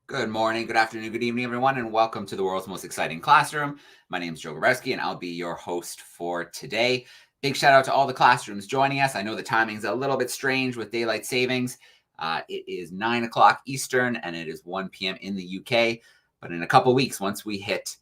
Good morning, good afternoon, good evening, everyone, and welcome to the world's most exciting classroom. My name is Joe Grabowski, and I'll be your host for today. Big shout out to all the classrooms joining us. I know the timing's a little bit strange with daylight savings. It is 9 o'clock Eastern, and it is 1 p.m. in the UK. But in a couple weeks, once we hit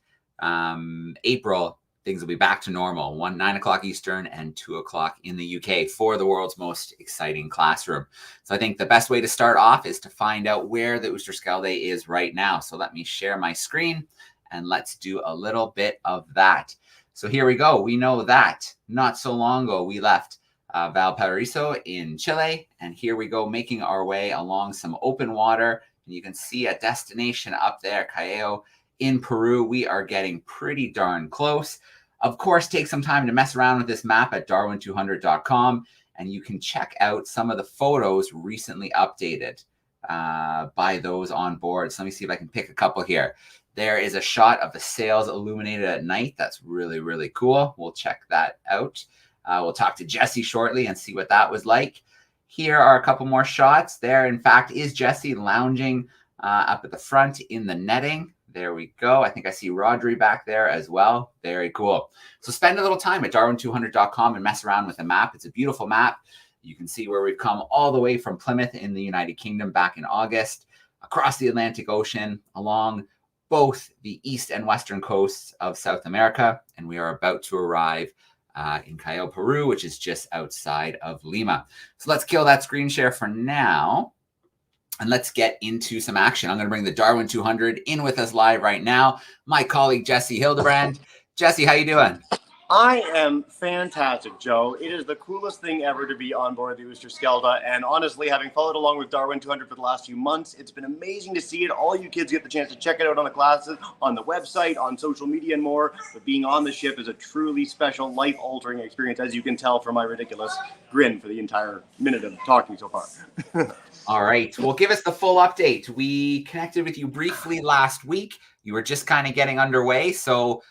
April, things will be back to normal, 9 o'clock Eastern and 2 o'clock in the UK for the world's most exciting classroom. So I think the best way to start off is to find out where the Oosterschelde is right now. So let me share my screen and let's do a little bit of that. So here we go. We know that not so long ago we left Valparasio in Chile, and here we go making our way along some open water. And you can see a destination up there, Callao, in Peru. We are getting pretty darn close. Of course, take some time to mess around with this map at DARWIN200.com, and you can check out some of the photos recently updated by those on board. So let me see if I can pick a couple here. There is a shot of the sails illuminated at night. That's really, really cool. We'll check that out. We'll talk to Jesse shortly and see what that was like. Here are a couple more shots. There, in fact, is Jesse lounging up at the front in the netting. There we go. I think I see Rodri back there as well. Very cool. So spend a little time at darwin200.com and mess around with the map. It's a beautiful map. You can see where we've come all the way from Plymouth in the United Kingdom back in August, across the Atlantic Ocean, along both the east and western coasts of South America. And we are about to arrive in Callao, Peru, which is just outside of Lima. So let's kill that screen share for now. And let's get into some action. I'm going to bring the Darwin 200 in with us live right now. My colleague, Jesse Hildebrand. Jesse, how you doing? I am fantastic, Joe. It is the coolest thing ever to be on board the Oosterschelde. And honestly, having followed along with Darwin 200 for the last few months, it's been amazing to see it. All you kids get the chance to check it out on the classes, on the website, on social media and more. But being on the ship is a truly special, life-altering experience, as you can tell from my ridiculous grin for the entire minute of talking so far. All right. Well, give us the full update. We connected with you briefly last week. You were just kind of getting underway. So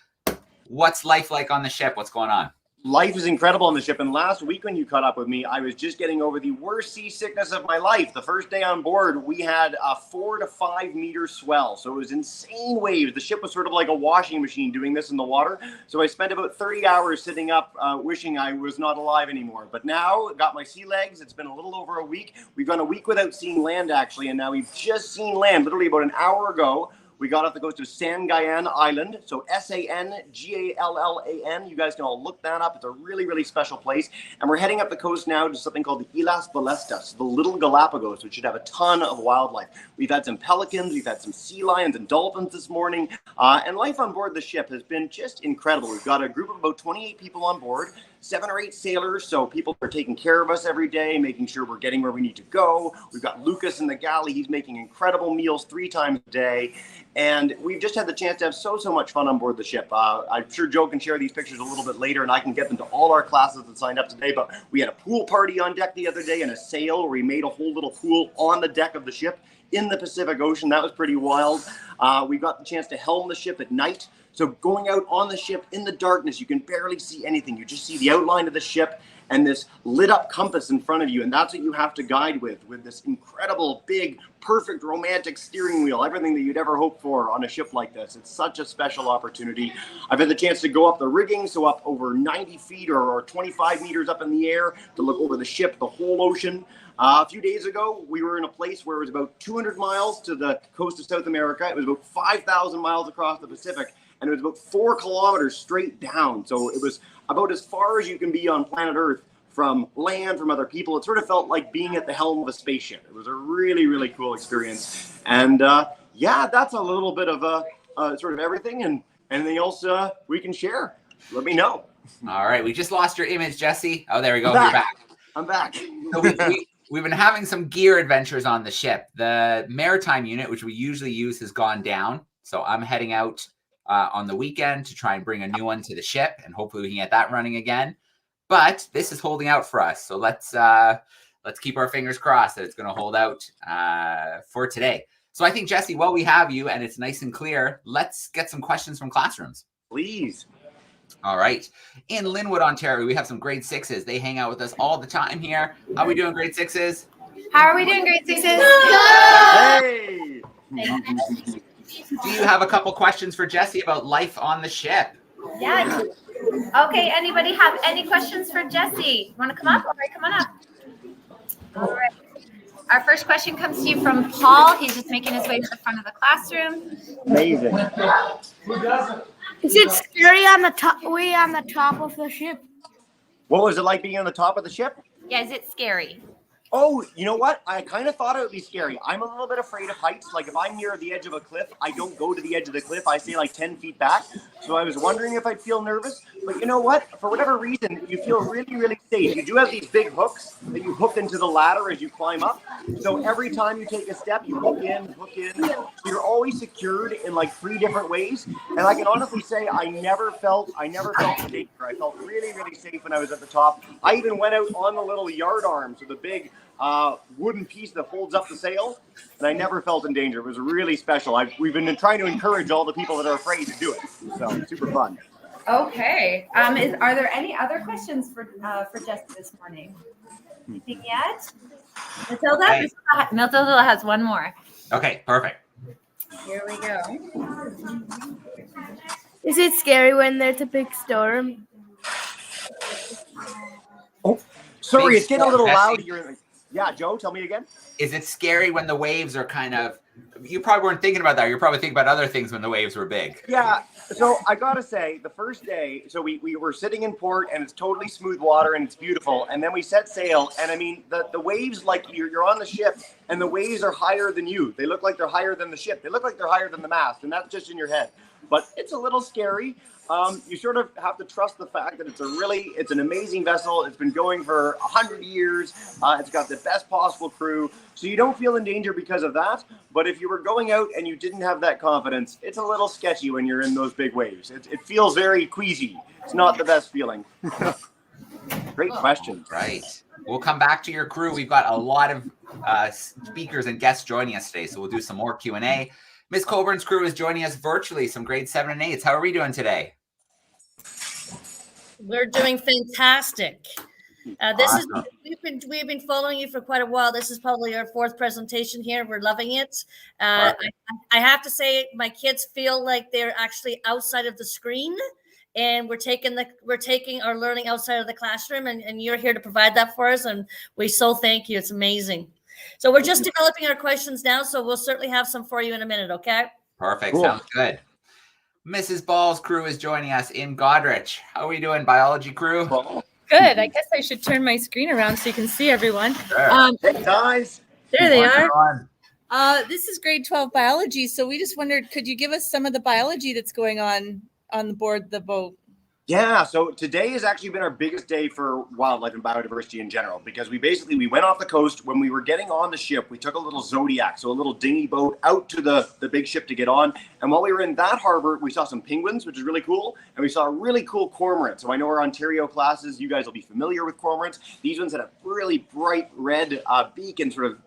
what's life like on the ship? What's going on? Life is incredible on the ship. And last week when you caught up with me, I was just getting over the worst seasickness of my life. The first day on board, we had a 4 to 5 meter swell. So it was insane waves. The ship was sort of like a washing machine doing this in the water. So I spent about 30 hours sitting up wishing I was not alive anymore. But now got my sea legs. It's been a little over a week. We've gone a week without seeing land, actually. And now we've just seen land literally about an hour ago. We got off the coast of Sangallan Island, so Sangallan. You guys can all look that up. It's a really, really special place. And we're heading up the coast now to something called the Islas Ballestas, the Little Galapagos, which should have a ton of wildlife. We've had some pelicans, we've had some sea lions and dolphins this morning. And life on board the ship has been just incredible. We've got a group of about 28 people on board. 7 or 8 sailors, so people are taking care of us every day, making sure we're getting where we need to go. We've got Lucas in the galley. He's making incredible meals 3 times a day. And we've just had the chance to have so much fun on board the ship. I'm sure Joe can share these pictures a little bit later, and I can get them to all our classes that signed up today. But we had a pool party on deck the other day and a sail where we made a whole little pool on the deck of the ship in the Pacific Ocean. That was pretty wild. We got the chance to helm the ship at night. So going out on the ship in the darkness, you can barely see anything. You just see the outline of the ship and this lit up compass in front of you. And that's what you have to guide with this incredible, big, perfect, romantic steering wheel, everything that you'd ever hope for on a ship like this. It's such a special opportunity. I've had the chance to go up the rigging, so up over 90 feet or 25 meters up in the air to look over the ship, the whole ocean. A few days ago, we were in a place where it was about 200 miles to the coast of South America. It was about 5,000 miles across the Pacific. And it was about 4 kilometers straight down. So it was about as far as you can be on planet Earth from land, from other people. It sort of felt like being at the helm of a spaceship. It was a really, really cool experience. And yeah, that's a little bit of sort of everything. And anything else we can share, let me know. All right. We just lost your image, Jesse. Oh, there we go. You're back. I'm back. So we've been having some gear adventures on the ship. The maritime unit, which we usually use, has gone down. So I'm heading out on the weekend to try and bring a new one to the ship, and hopefully we can get that running again. But this is holding out for us, so let's keep our fingers crossed that it's going to hold out for today. So I think, Jesse, while we have you and it's nice and clear, let's get some questions from classrooms. Please. All right. In Linwood, Ontario, we have some grade 6s. They hang out with us all the time here. How are we doing, grade 6s? How are we doing, grade 6s? Hey! Do you have a couple questions for Jesse about life on the ship? Yeah. Okay, anybody have any questions for Jesse? Want to come up? All right, come on up. All right. Our first question comes to you from Paul. He's just making his way to the front of the classroom. Amazing. Is it scary on the top, way on the top of the ship? What was it like being on the top of the ship? Yeah, is it scary? Oh, you know what? I kind of thought it would be scary. I'm a little bit afraid of heights. Like if I'm near the edge of a cliff, I don't go to the edge of the cliff. I stay like 10 feet back. So I was wondering if I'd feel nervous. But you know what? For whatever reason, you feel really, really safe. You do have these big hooks that you hook into the ladder as you climb up. So every time you take a step, you hook in, hook in. So you're always secured in like 3 different ways. And I can honestly say I never felt in danger. I felt really, really safe when I was at the top. I even went out on the little yard arm, so the big wooden piece that holds up the sail, and I never felt in danger. It was really special. We've been trying to encourage all the people that are afraid to do it. So super fun. Okay. Are there any other questions for Jesse this morning? Anything yet? Matilda? Okay. Matilda has one more. Okay, perfect. Here we go. Is it scary when there's a big storm? Oh, sorry, Big it's getting a little storm, loud Jesse. here. Yeah, Joe, tell me again. Is it scary when the waves are kind of, you probably weren't thinking about that. You're probably thinking about other things when the waves were big. Yeah, so I gotta say, the first day, so we were sitting in port and it's totally smooth water and it's beautiful. And then we set sail, and I mean, the waves, like you're on the ship and the waves are higher than you. They look like they're higher than the ship. They look like they're higher than the mast, and that's just in your head. But it's a little scary. You sort of have to trust the fact that it's an amazing vessel. It's been going for 100 years. It's got the best possible crew. So you don't feel in danger because of that. But if you were going out and you didn't have that confidence, it's a little sketchy when you're in those big waves. It feels very queasy. It's not the best feeling. Great question. Right. We'll come back to your crew. We've got a lot of speakers and guests joining us today, so we'll do some more Q&A. Miss Colburn's crew is joining us virtually, some grade 7 and 8s. How are we doing today? We're doing fantastic. Awesome. We've been following you for quite a while. This is probably our 4th presentation here. We're loving it. I have to say, my kids feel like they're actually outside of the screen, and we're taking our learning outside of the classroom, and you're here to provide that for us, and we so thank you. It's amazing. So we're just developing our questions now, so we'll certainly have some for you in a minute, okay? Perfect. Cool. Sounds good. Mrs. Ball's crew is joining us in Godrich. How are we doing, biology crew? Good. I guess I should turn my screen around so you can see everyone. Sure. Hey, guys. There they are. On. This is grade 12 biology. So we just wondered, could you give us some of the biology that's going on the board the boat? Yeah, so today has actually been our biggest day for wildlife and biodiversity in general, because we went off the coast. When we were getting on the ship, we took a little Zodiac, so a little dinghy boat, out to the big ship to get on. And while we were in that harbor, we saw some penguins, which is really cool. And we saw a really cool cormorant. So I know our Ontario classes, you guys will be familiar with cormorants. These ones had a really bright red beak and sort of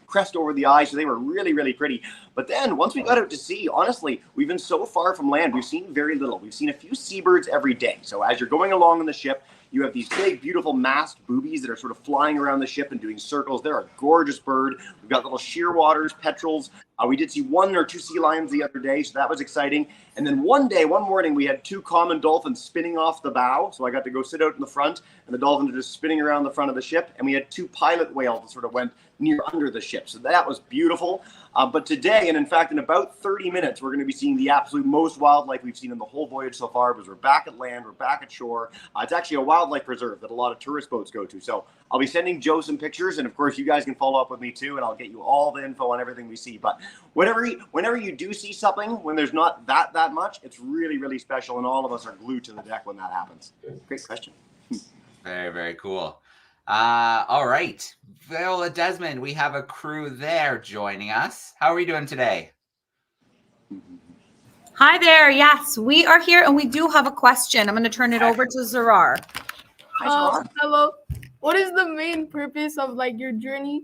crest over the eye, so they were really, really pretty. But then once we got out to sea, honestly, we've been so far from land, we've seen very little. We've seen a few seabirds every day. So as you're going along on the ship, you have these big, beautiful masked boobies that are sort of flying around the ship and doing circles. They're a gorgeous bird. We've got little shearwaters, petrels. We did see 1 or 2 sea lions the other day, so that was exciting. And then one morning, we had 2 common dolphins spinning off the bow. So I got to go sit out in the front, and the dolphins are just spinning around the front of the ship. And we had 2 pilot whales that sort of went near under the ship. So that was beautiful. But today, and in fact, in about 30 minutes, we're going to be seeing the absolute most wildlife we've seen in the whole voyage so far, because we're back at land, we're back at shore. It's actually a wildlife preserve that a lot of tourist boats go to. So I'll be sending Joe some pictures, and of course, you guys can follow up with me too, and I'll get you all the info on everything we see. But whenever you do see something, when there's not that much, it's really, really special, and all of us are glued to the deck when that happens. Great question. Very, very cool. All right. Viola Desmond, we have a crew there joining us. How are we doing today? Hi there. Yes, we are here, and we do have a question. I'm going to turn it over to Zarar. Hello. What is the main purpose of your journey?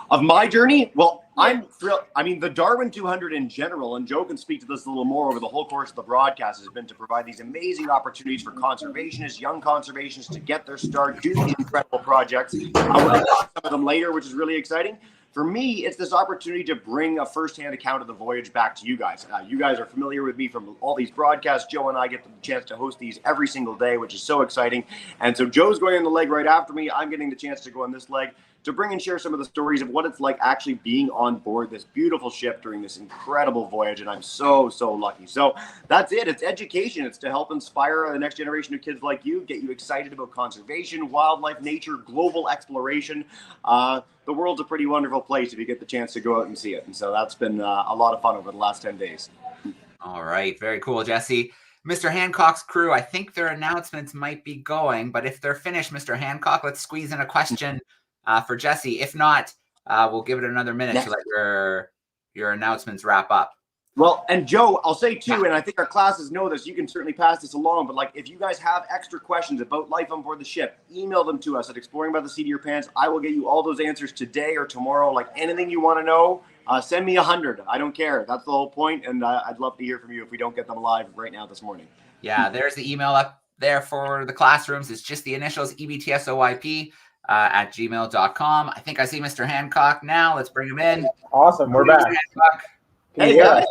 Of my journey? Well, I'm thrilled. I mean, the DARWIN200 in general, and Joe can speak to this a little more over the whole course of the broadcast, has been to provide these amazing opportunities for conservationists, young conservationists, to get their start, do these incredible projects. We're going to talk some of them later, which is really exciting. for me, it's this opportunity to bring a firsthand account of the voyage back to you guys. You guys are familiar with me from all these broadcasts. Joe and I get the chance to host these every single day, which is so exciting. And so Joe's going on the leg right after me. I'm getting the chance to go on this leg to bring and share some of the stories of what it's like actually being on board this beautiful ship during this incredible voyage. And I'm so, so lucky. So that's it. It's education. It's to help inspire the next generation of kids like you, get you excited about conservation, wildlife, nature, global exploration. The world's a pretty wonderful place if you get the chance to go out and see it. And so that's been a lot of fun over the last 10 days. All right. Very cool, Jesse. Mr. Hancock's crew, I think their announcements might be going, but if they're finished, Mr. Hancock, let's squeeze in a question for Jesse. If not, we'll give it another minute to let your announcements wrap up. Well, and Joe, I'll say too, and I think our classes know this, you can certainly pass this along, but like if you guys have extra questions about life on board the ship, email them to us at Exploring by the Seat of Your Pants. I will get you all those answers today or tomorrow. Like anything you want to know, send me 100. I don't care. That's the whole point, and I'd love to hear from you if we don't get them live right now this morning. Yeah, there's the email up there for the classrooms. It's just the initials, EBTSOYP at gmail.com. I think I see Mr. Hancock now. Let's bring him in. Awesome. We're back. Can you hear us?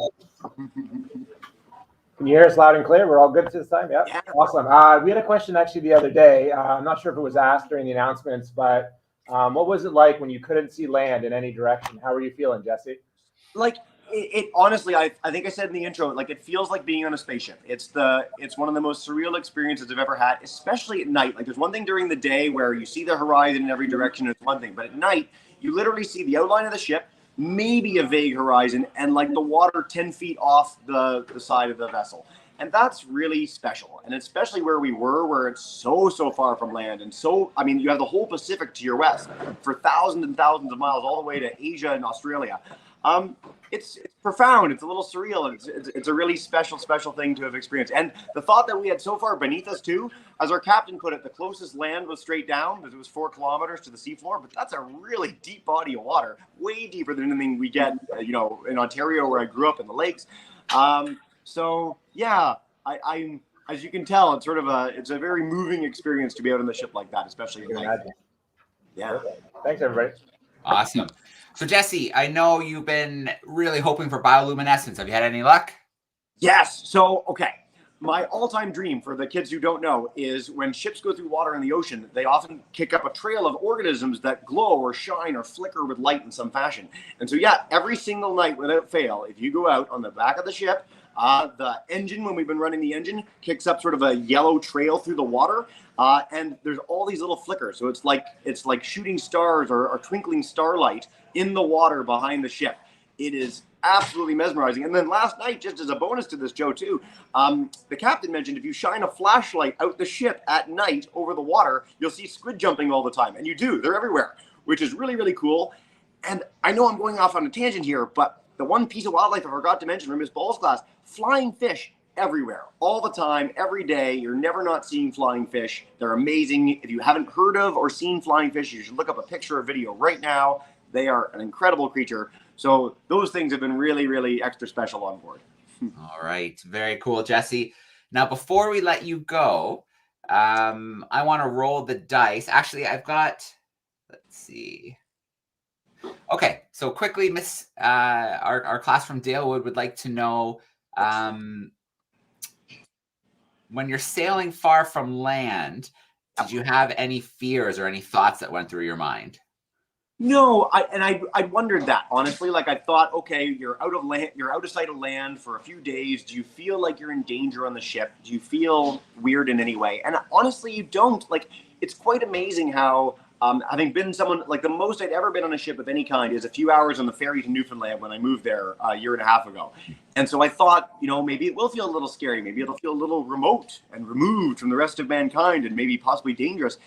Can you hear us loud and clear? We're all good this time? Yep. Yeah. Awesome. We had a question actually the other day. I'm not sure if it was asked during the announcements, but what was it like when you couldn't see land in any direction? How were you feeling, Jesse? Like it honestly, I think I said in the intro, like it feels like being on a spaceship. It's one of the most surreal experiences I've ever had, especially at night. Like there's one thing during the day where you see the horizon in every direction, it's one thing, but at night you literally see the outline of the ship, maybe a vague horizon, and like the water 10 feet off the side of the vessel. And that's really special. And especially where we were, where it's so far from land. And so, I mean, you have the whole Pacific to your west for thousands and thousands of miles all the way to Asia and Australia. It's profound. It's a little surreal. It's a really special thing to have experienced. And the thought that we had so far beneath us too, as our captain put it, the closest land was straight down because it was 4 kilometers to the seafloor. But that's a really deep body of water, way deeper than anything we get, in Ontario where I grew up in the lakes. So yeah, I'm as you can tell, it's it's a very moving experience to be out on the ship like that, especially at night. Yeah. Thanks, everybody. Awesome. So Jesse, I know you've been really hoping for bioluminescence. Have you had any luck? Yes. So, okay. My all-time dream for the kids who don't know is when ships go through water in the ocean, they often kick up a trail of organisms that glow or shine or flicker with light in some fashion. And so, yeah, every single night without fail, if you go out on the back of the ship, the engine, when we've been running the engine, kicks up sort of a yellow trail through the water. And there's all these little flickers. So it's like shooting stars or twinkling starlight in the water behind the ship. It is absolutely mesmerizing. And then last night, just as a bonus to this, Joe, too, the captain mentioned if you shine a flashlight out the ship at night over the water, you'll see squid jumping all the time. And you do. They're everywhere, which is really, really cool. And I know I'm going off on a tangent here, but the one piece of wildlife I forgot to mention from Miss Ball's class, flying fish everywhere, all the time, every day. You're never not seeing flying fish. They're amazing. If you haven't heard of or seen flying fish, you should look up a picture or video right now. They are an incredible creature. So those things have been really, really extra special on board. All right. Very cool, Jesse. Now, before we let you go, I want to roll the dice. Actually, I've got, let's see. Okay. So quickly, Miss, our class from Dalewood would like to know, when you're sailing far from land, did you have any fears or any thoughts that went through your mind? No, I wondered that, honestly. Like I thought, okay, you're out of sight of land for a few days. Do you feel like you're in danger on the ship? Do you feel weird in any way? And honestly, you don't. Like, it's quite amazing how, having been someone, like the most I'd ever been on a ship of any kind is a few hours on the ferry to Newfoundland when I moved there a year and a half ago. And so I thought, maybe it will feel a little scary. Maybe it'll feel a little remote and removed from the rest of mankind and maybe possibly dangerous.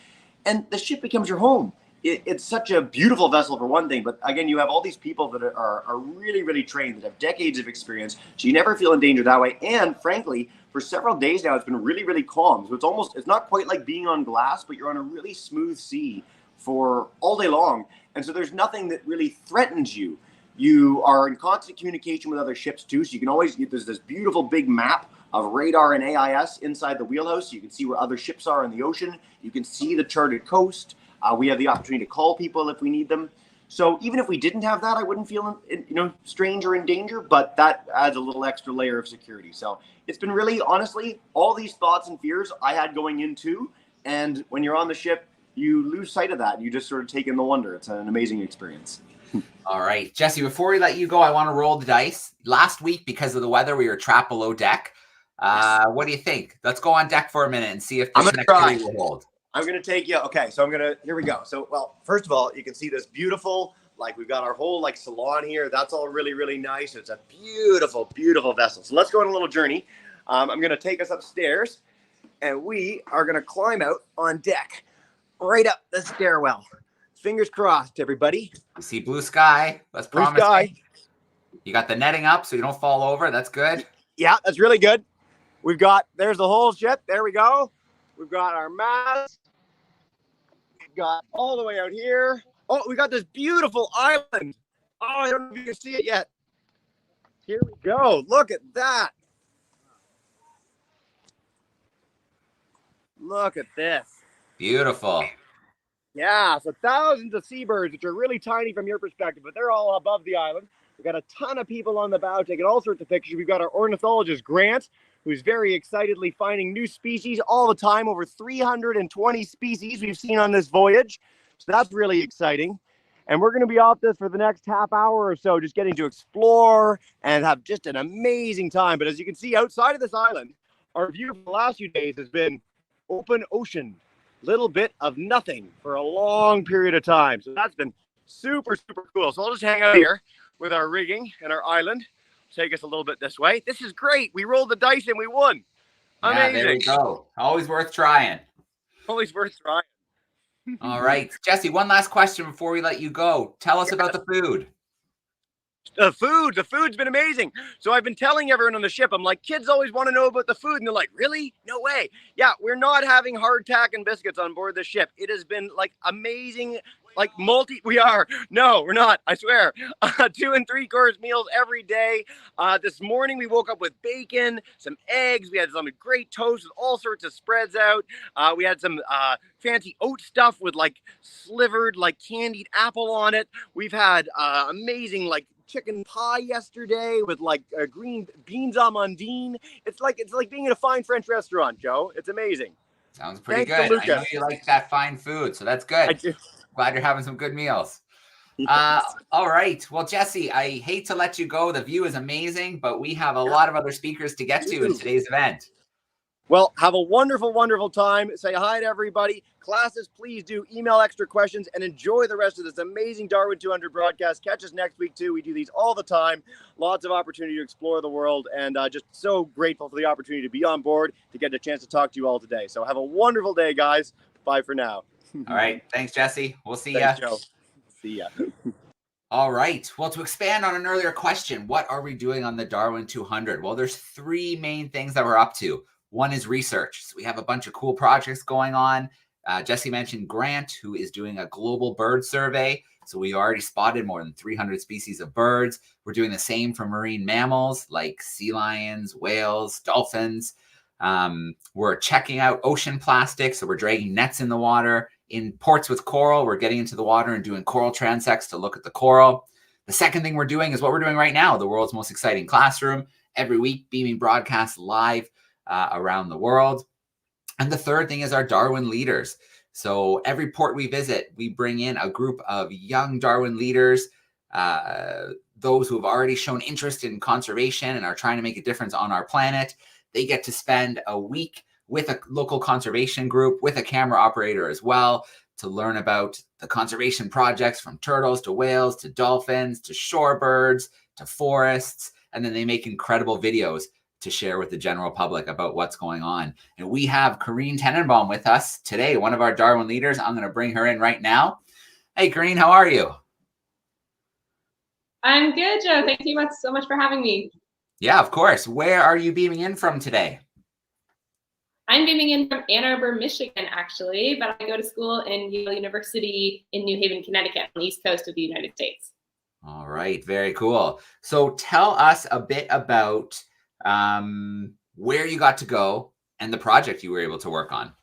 And the ship becomes your home. It's such a beautiful vessel for one thing, but again, you have all these people that are really, really trained, that have decades of experience, so you never feel in danger that way. And frankly, for several days now, it's been really, really calm. So it's not quite like being on glass, but you're on a really smooth sea for all day long. And so there's nothing that really threatens you. You are in constant communication with other ships too, so you can always, there's this beautiful big map of radar and AIS inside the wheelhouse, so you can see where other ships are in the ocean. You can see the charted coast. We have the opportunity to call people if we need them. So even if we didn't have that, I wouldn't feel, strange or in danger, but that adds a little extra layer of security. So it's been really, honestly, all these thoughts and fears I had going into, and when you're on the ship, you lose sight of that. You just sort of take in the wonder. It's an amazing experience. All right, Jesse, before we let you go, I want to roll the dice. Last week, because of the weather, we were trapped below deck. What do you think? Let's go on deck for a minute and see if this connectivity will hold. I'm going to take you. Okay, so here we go. So, well, first of all, you can see this beautiful, we've got our whole salon here. That's all really, really nice. It's a beautiful, beautiful vessel. So let's go on a little journey. I'm going to take us upstairs, and we are going to climb out on deck, right up the stairwell. Fingers crossed, everybody. You see blue sky. Let's promise. Blue sky. You got the netting up so you don't fall over. That's good. Yeah, that's really good. There's the whole ship. There we go. We've got our mast. We've got all the way out here. Oh, we got this beautiful island. Oh, I don't know if you can see it yet. Here we go. Look at that. Look at this. Beautiful. Yeah, so thousands of seabirds, which are really tiny from your perspective, but they're all above the island. We've got a ton of people on the bow taking all sorts of pictures. We've got our ornithologist, Grant, who's very excitedly finding new species all the time. Over 320 species we've seen on this voyage. So that's really exciting. And we're going to be off this for the next half hour or so, just getting to explore and have just an amazing time. But as you can see outside of this island, our view for the last few days has been open ocean. Little bit of nothing for a long period of time. So that's been super, super cool. So I'll just hang out here with our rigging and our island. Take us a little bit this way. This is great. We rolled the dice and we won. Amazing. Yeah, there we go. Always worth trying. Always worth trying. All right. Jesse, one last question before we let you go. Tell us about the food. The food's been amazing. So I've been telling everyone on the ship, I'm like, kids always want to know about the food. And they're like, really? No way. Yeah, we're not having hardtack and biscuits on board the ship. It has been amazing, we are. No, we're not. I swear. 2 and 3 course meals every day. This morning we woke up with bacon, some eggs. We had some great toast with all sorts of spreads out. We had some fancy oat stuff with slivered candied apple on it. We've had amazing chicken pie yesterday with green beans amandine. It's like being in a fine French restaurant, Joe. It's amazing. Sounds pretty good. I know you like that fine food, so that's good. I do. Glad you're having some good meals. Yes. All right. Well, Jesse, I hate to let you go. The view is amazing, but we have a lot of other speakers to get to in today's event. Well, have a wonderful, wonderful time. Say hi to everybody. Classes, please do email extra questions and enjoy the rest of this amazing Darwin 200 broadcast. Catch us next week, too. We do these all the time. Lots of opportunity to explore the world, and just so grateful for the opportunity to be on board, to get a chance to talk to you all today. So have a wonderful day, guys. Bye for now. All right. Thanks, Jesse. We'll see Thanks, ya. Joe. See ya. All right. Well, to expand on an earlier question, what are we doing on the Darwin 200? Well, there's 3 main things that we're up to. One is research. So we have a bunch of cool projects going on. Jesse mentioned Grant, who is doing a global bird survey. So we already spotted more than 300 species of birds. We're doing the same for marine mammals like sea lions, whales, dolphins. We're checking out ocean plastics. So we're dragging nets in the water. In ports with coral, we're getting into the water and doing coral transects to look at the coral. The second thing we're doing is what we're doing right now, the world's most exciting classroom. Every week, beaming broadcasts live around the world. And the third thing is our Darwin leaders. So every port we visit, we bring in a group of young Darwin leaders, those who have already shown interest in conservation and are trying to make a difference on our planet. They get to spend a week with a local conservation group, with a camera operator as well, to learn about the conservation projects from turtles to whales to dolphins to shorebirds to forests. And then they make incredible videos to share with the general public about what's going on. And we have Karinne Tennenbaum with us today, one of our Darwin leaders. I'm going to bring her in right now. Hey, Karinne, how are you? I'm good, Joe. Thank you so much for having me. Yeah, of course. Where are you beaming in from today? I'm beaming in from Ann Arbor, Michigan, actually, but I go to school in Yale University in New Haven, Connecticut, on the East Coast of the United States. All right, very cool. So tell us a bit about where you got to go and the project you were able to work on.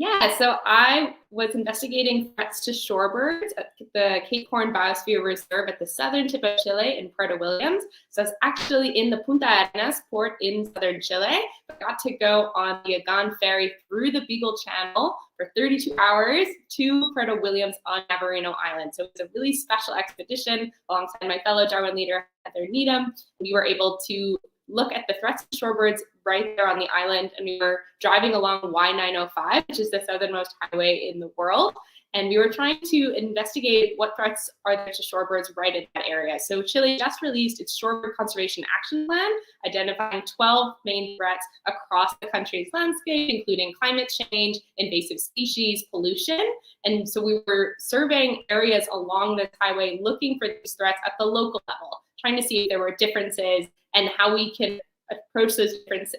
Yeah, so I was investigating threats to shorebirds at the Cape Horn Biosphere Reserve at the southern tip of Chile in Puerto Williams. So I was actually in the Punta Arenas port in southern Chile. I got to go on the Agan ferry through the Beagle Channel for 32 hours to Puerto Williams on Navarino Island. So it was a really special expedition alongside my fellow Darwin leader, Heather Needham. We were able to look at the threats to shorebirds right there on the island, and we were driving along Y905, which is the southernmost highway in the world, and we were trying to investigate what threats are there to shorebirds right in that area. So Chile just released its Shorebird Conservation Action Plan, identifying 12 main threats across the country's landscape, including climate change, invasive species, pollution. And so we were surveying areas along this highway, looking for these threats at the local level, trying to see if there were differences and how we can approach those threats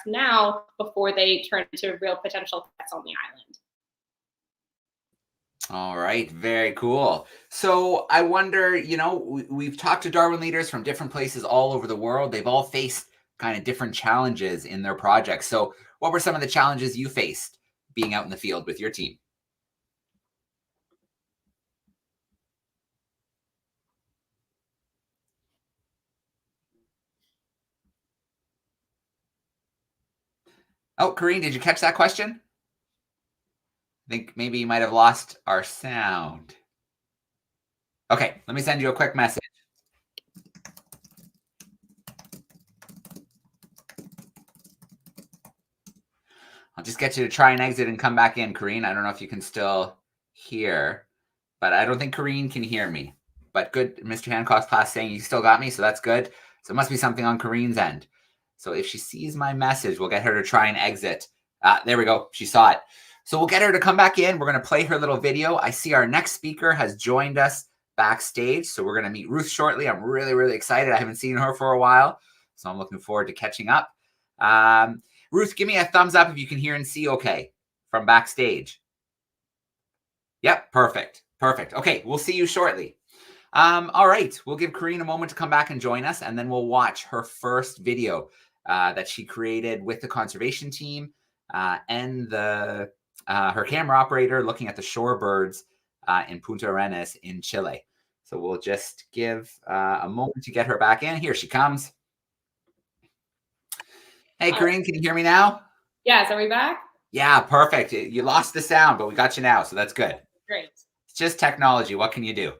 now before they turn into real potential threats on the island. All right, very cool. So I wonder, we've talked to Darwin leaders from different places all over the world. They've all faced kind of different challenges in their projects. So what were some of the challenges you faced being out in the field with your team? Oh, Karinne, did you catch that question? I think maybe you might have lost our sound. Okay, let me send you a quick message. I'll just get you to try and exit and come back in, Karinne. I don't know if you can still hear, but I don't think Karinne can hear me. But good, Mr. Hancock's class saying you still got me, so that's good. So it must be something on Karinne's end. So if she sees my message, we'll get her to try and exit. There we go. She saw it. So we'll get her to come back in. We're going to play her little video. I see our next speaker has joined us backstage. So we're going to meet Ruth shortly. I'm really, really excited. I haven't seen her for a while, so I'm looking forward to catching up. Ruth, give me a thumbs up if you can hear and see okay from backstage. Yep, perfect. Perfect. Okay, we'll see you shortly. All right, we'll give Karinne a moment to come back and join us, and then we'll watch her first video that she created with the conservation team and her camera operator looking at the shorebirds in Punta Arenas in Chile. So we'll just give a moment to get her back in. Here she comes. Hey, Karinne, can you hear me now? Yes, are we back? Yeah, perfect. You lost the sound, but we got you now, so that's good. Great. It's just technology. What can you do?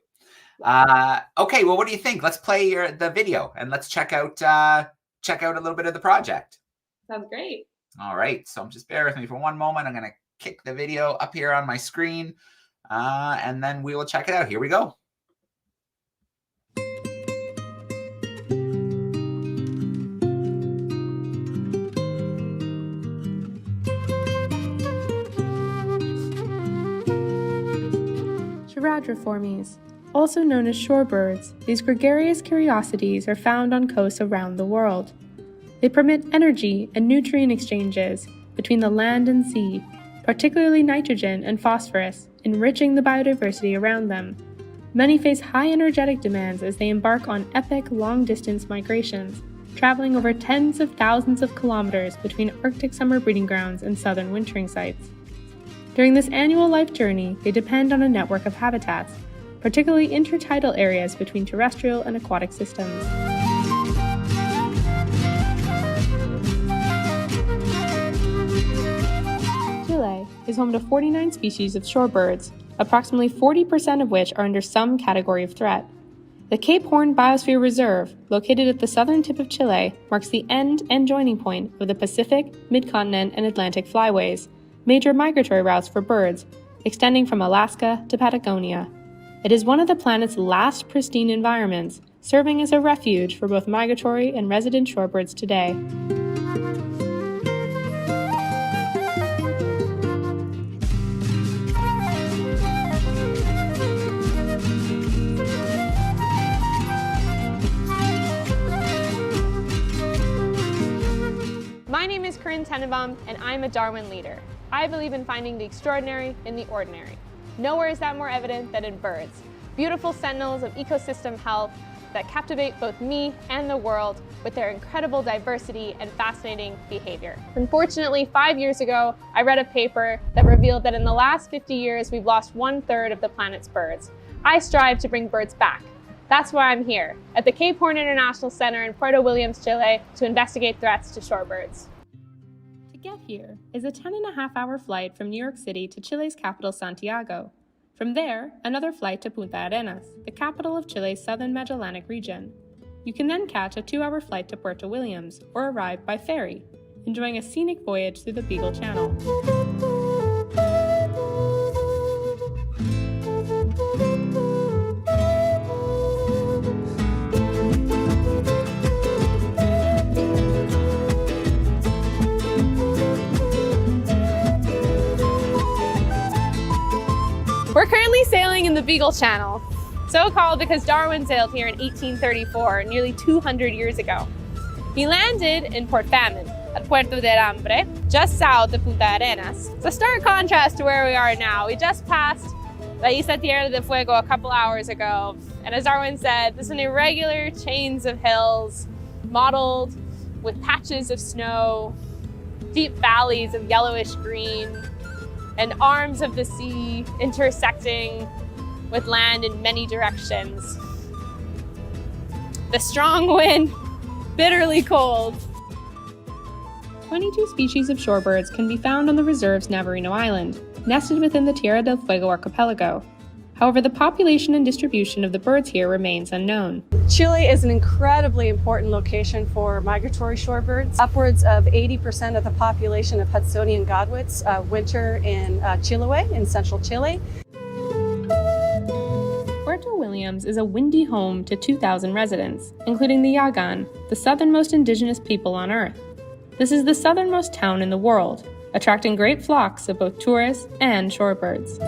Okay, well, what do you think? Let's play the video and let's check out a little bit of the project. Sounds great. All right, so just bear with me for one moment. I'm going to kick the video up here on my screen, and then we will check it out. Here we go. Geradriformes, also known as shorebirds, these gregarious curiosities are found on coasts around the world. They permit energy and nutrient exchanges between the land and sea, particularly nitrogen and phosphorus, enriching the biodiversity around them. Many face high energetic demands as they embark on epic long-distance migrations, traveling over tens of thousands of kilometers between Arctic summer breeding grounds and southern wintering sites. During this annual life journey, they depend on a network of habitats, particularly intertidal areas between terrestrial and aquatic systems. Chile is home to 49 species of shorebirds, approximately 40% of which are under some category of threat. The Cape Horn Biosphere Reserve, located at the southern tip of Chile, marks the end and joining point of the Pacific, Mid-Continent, and Atlantic flyways, major migratory routes for birds, extending from Alaska to Patagonia. It is one of the planet's last pristine environments, serving as a refuge for both migratory and resident shorebirds today. My name is Karinne Tennenbaum, and I'm a Darwin leader. I believe in finding the extraordinary in the ordinary. Nowhere is that more evident than in birds. Beautiful sentinels of ecosystem health, that captivate both me and the world with their incredible diversity and fascinating behavior. Unfortunately, 5 years ago, I read a paper that revealed that in the last 50 years, we've lost 1/3 of the planet's birds. I strive to bring birds back. That's why I'm here at the Cape Horn International Center in Puerto Williams, Chile, to investigate threats to shorebirds. To get here is a 10.5-hour flight from New York City to Chile's capital, Santiago. From there, another flight to Punta Arenas, the capital of Chile's southern Magellanic region. You can then catch a 2-hour flight to Puerto Williams or arrive by ferry, enjoying a scenic voyage through the Beagle Channel. We're currently sailing in the Beagle Channel, so called because Darwin sailed here in 1834, nearly 200 years ago. He landed in Port Famine, at Puerto del Hambre, just south of Punta Arenas. It's a stark contrast to where we are now. We just passed La Isla Tierra del Fuego a couple hours ago, and as Darwin said, this is an irregular chains of hills, mottled with patches of snow, deep valleys of yellowish green, and arms of the sea intersecting with land in many directions. The strong wind, bitterly cold. 22 species of shorebirds can be found on the reserve's Navarino Island, nested within the Tierra del Fuego archipelago. However, the population and distribution of the birds here remains unknown. Chile is an incredibly important location for migratory shorebirds. Upwards of 80% of the population of Hudsonian godwits winter in Chiloé, in central Chile. Puerto Williams is a windy home to 2,000 residents, including the Yagan, the southernmost indigenous people on Earth. This is the southernmost town in the world, attracting great flocks of both tourists and shorebirds.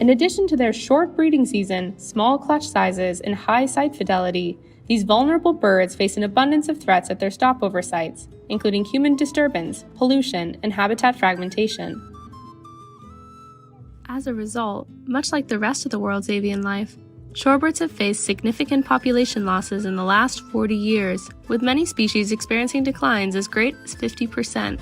In addition to their short breeding season, small clutch sizes, and high site fidelity, these vulnerable birds face an abundance of threats at their stopover sites, including human disturbance, pollution, and habitat fragmentation. As a result, much like the rest of the world's avian life, shorebirds have faced significant population losses in the last 40 years, with many species experiencing declines as great as 50%.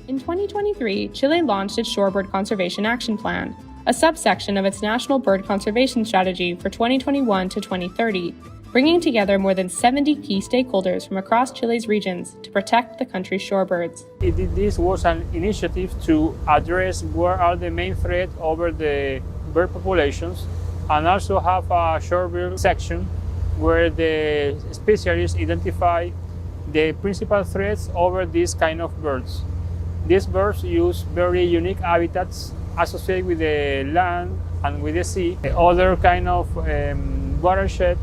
In 2023, Chile launched its Shorebird Conservation Action Plan, a subsection of its National Bird Conservation Strategy for 2021 to 2030, bringing together more than 70 key stakeholders from across Chile's regions to protect the country's shorebirds. This was an initiative to address where are the main threats over the bird populations, and also have a shorebird section where the specialists identify the principal threats over these kind of birds. These birds use very unique habitats associated with the land and with the sea, other kind of watershed.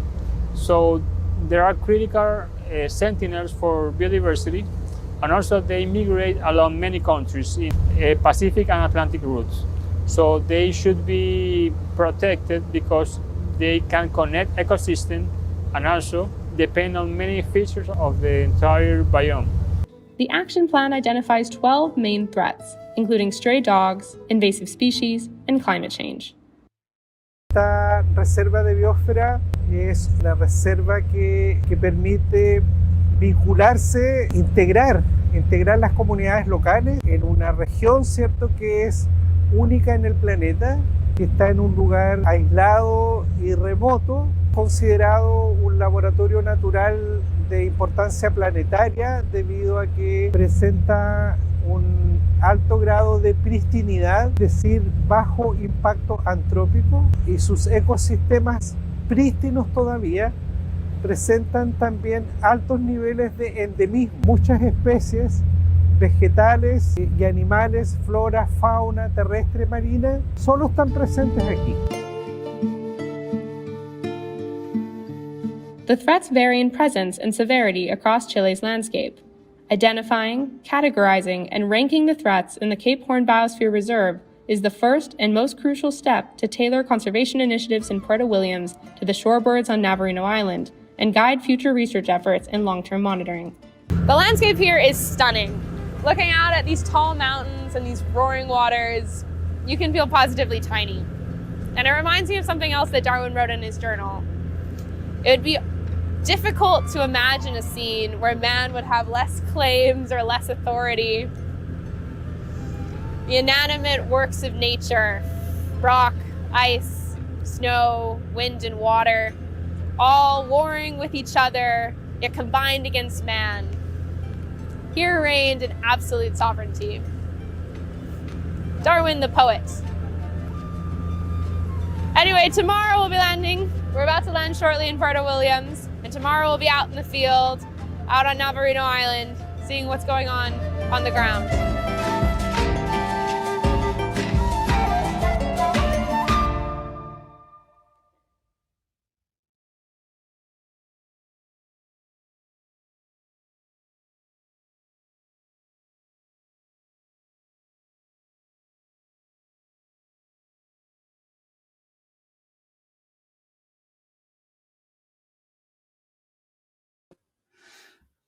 So there are critical sentinels for biodiversity, and also they migrate along many countries in Pacific and Atlantic routes. So they should be protected because they can connect ecosystem and also depend on many features of the entire biome. The action plan identifies 12 main threats, including stray dogs, invasive species, and climate change. Esta reserva de biosfera es una reserva que permite vincularse, integrar las comunidades locales en una región, ¿cierto?, que es única en el planeta, que está en un lugar aislado y remoto, considerado un laboratorio natural de importancia planetaria debido a que presenta un alto grado de pristinidad, es decir, bajo impacto antrópico, y sus ecosistemas prístinos todavía presentan también altos niveles de endemismo. Muchas especies vegetales y animales, flora, fauna terrestre, marina, solo están presentes aquí. The threats vary in presence and severity across Chile's landscape. Identifying, categorizing, and ranking the threats in the Cape Horn Biosphere Reserve is the first and most crucial step to tailor conservation initiatives in Puerto Williams to the shorebirds on Navarino Island and guide future research efforts and long-term monitoring. The landscape here is stunning. Looking out at these tall mountains and these roaring waters, you can feel positively tiny. And it reminds me of something else that Darwin wrote in his journal. It would be difficult to imagine a scene where man would have less claims or less authority. The inanimate works of nature, rock, ice, snow, wind, and water, all warring with each other, yet combined against man. Here reigned an absolute sovereignty. Darwin the poet. Anyway, tomorrow we'll be landing. We're about to land shortly in Puerto Williams, and tomorrow we'll be out in the field, out on Navarino Island, seeing what's going on the ground.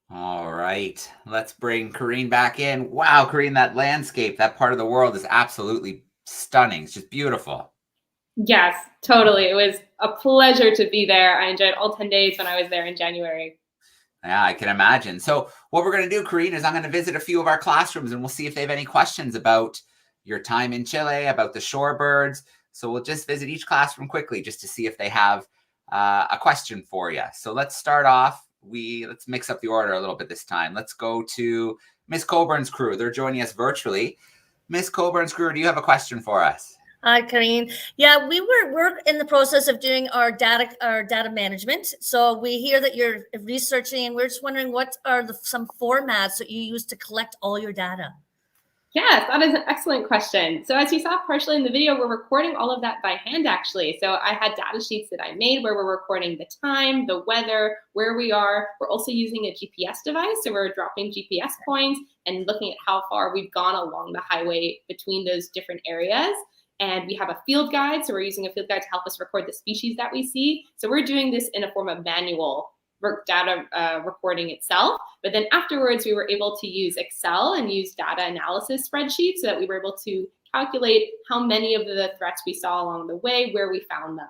All right, let's bring Karinne back in. Wow, Karinne, that landscape, that part of the world is absolutely stunning. It's just beautiful. Yes, totally. It was a pleasure to be there. I enjoyed all 10 days when I was there in January. Yeah, I can imagine. So what we're going to do, Karinne, is I'm going to visit a few of our classrooms and we'll see if they have any questions about your time in Chile, about the shorebirds. So we'll just visit each classroom quickly just to see if they have a question for you. So let's start off. Let's mix up the order a little bit this time. Let's go to Miss Coburn's crew. They're joining us virtually. Miss Coburn's crew, do you have a question for us? Hi, Karinne. Yeah, we're in the process of doing our data management. So we hear that you're researching, and we're just wondering what are some formats that you use to collect all your data? Yes, that is an excellent question. So as you saw partially in the video, we're recording all of that by hand, actually. So I had data sheets that I made where we're recording the time, the weather, where we are. We're also using a GPS device. So we're dropping GPS points and looking at how far we've gone along the highway between those different areas. And we have a field guide. So we're using a field guide to help us record the species that we see. So we're doing this in a form of manual data recording itself. But then afterwards, we were able to use Excel and use data analysis spreadsheets so that we were able to calculate how many of the threats we saw along the way, where we found them.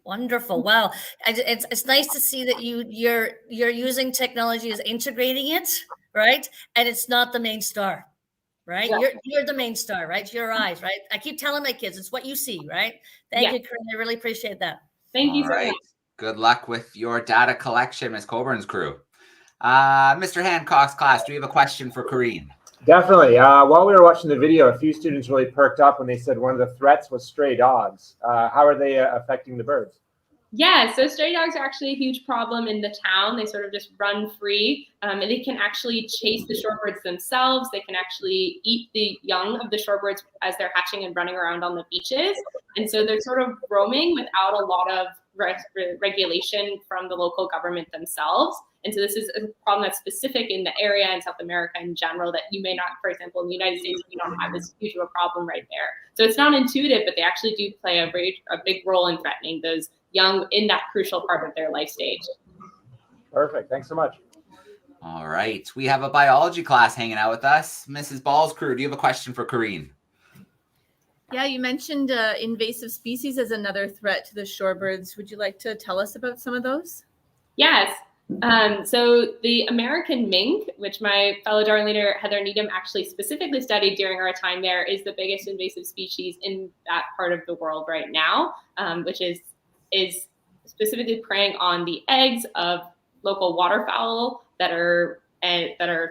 Wonderful. Wow. It's nice to see that you're using technology as integrating it, right? And it's not the main star, right? Yeah. You're the main star, right? Your eyes, right? I keep telling my kids, it's what you see, right? Thank you, Karinne. I really appreciate that. Thank you so much. Good luck with your data collection, Ms. Coburn's crew. Mr. Hancock's class, do you have a question for Karinne? Definitely. While we were watching the video, a few students really perked up when they said one of the threats was stray dogs. How are they affecting the birds? Yeah, so stray dogs are actually a huge problem in the town. They sort of just run free, and they can actually chase the shorebirds themselves. They can actually eat the young of the shorebirds as they're hatching and running around on the beaches. And so they're sort of roaming without a lot of regulation from the local government themselves. And so this is a problem that's specific in the area and South America in general that you may not, for example, in the United States, you don't have this huge of a problem right there. So it's not intuitive, but they actually do play a big role in threatening those young in that crucial part of their life stage. Perfect. Thanks so much. All right. We have a biology class hanging out with us. Mrs. Ball's crew, do you have a question for Karinne? Yeah, you mentioned invasive species as another threat to the shorebirds. Would you like to tell us about some of those? Yes. So the American mink, which my fellow Darwin leader Heather Needham actually specifically studied during our time there, is the biggest invasive species in that part of the world right now, which is specifically preying on the eggs of local waterfowl that are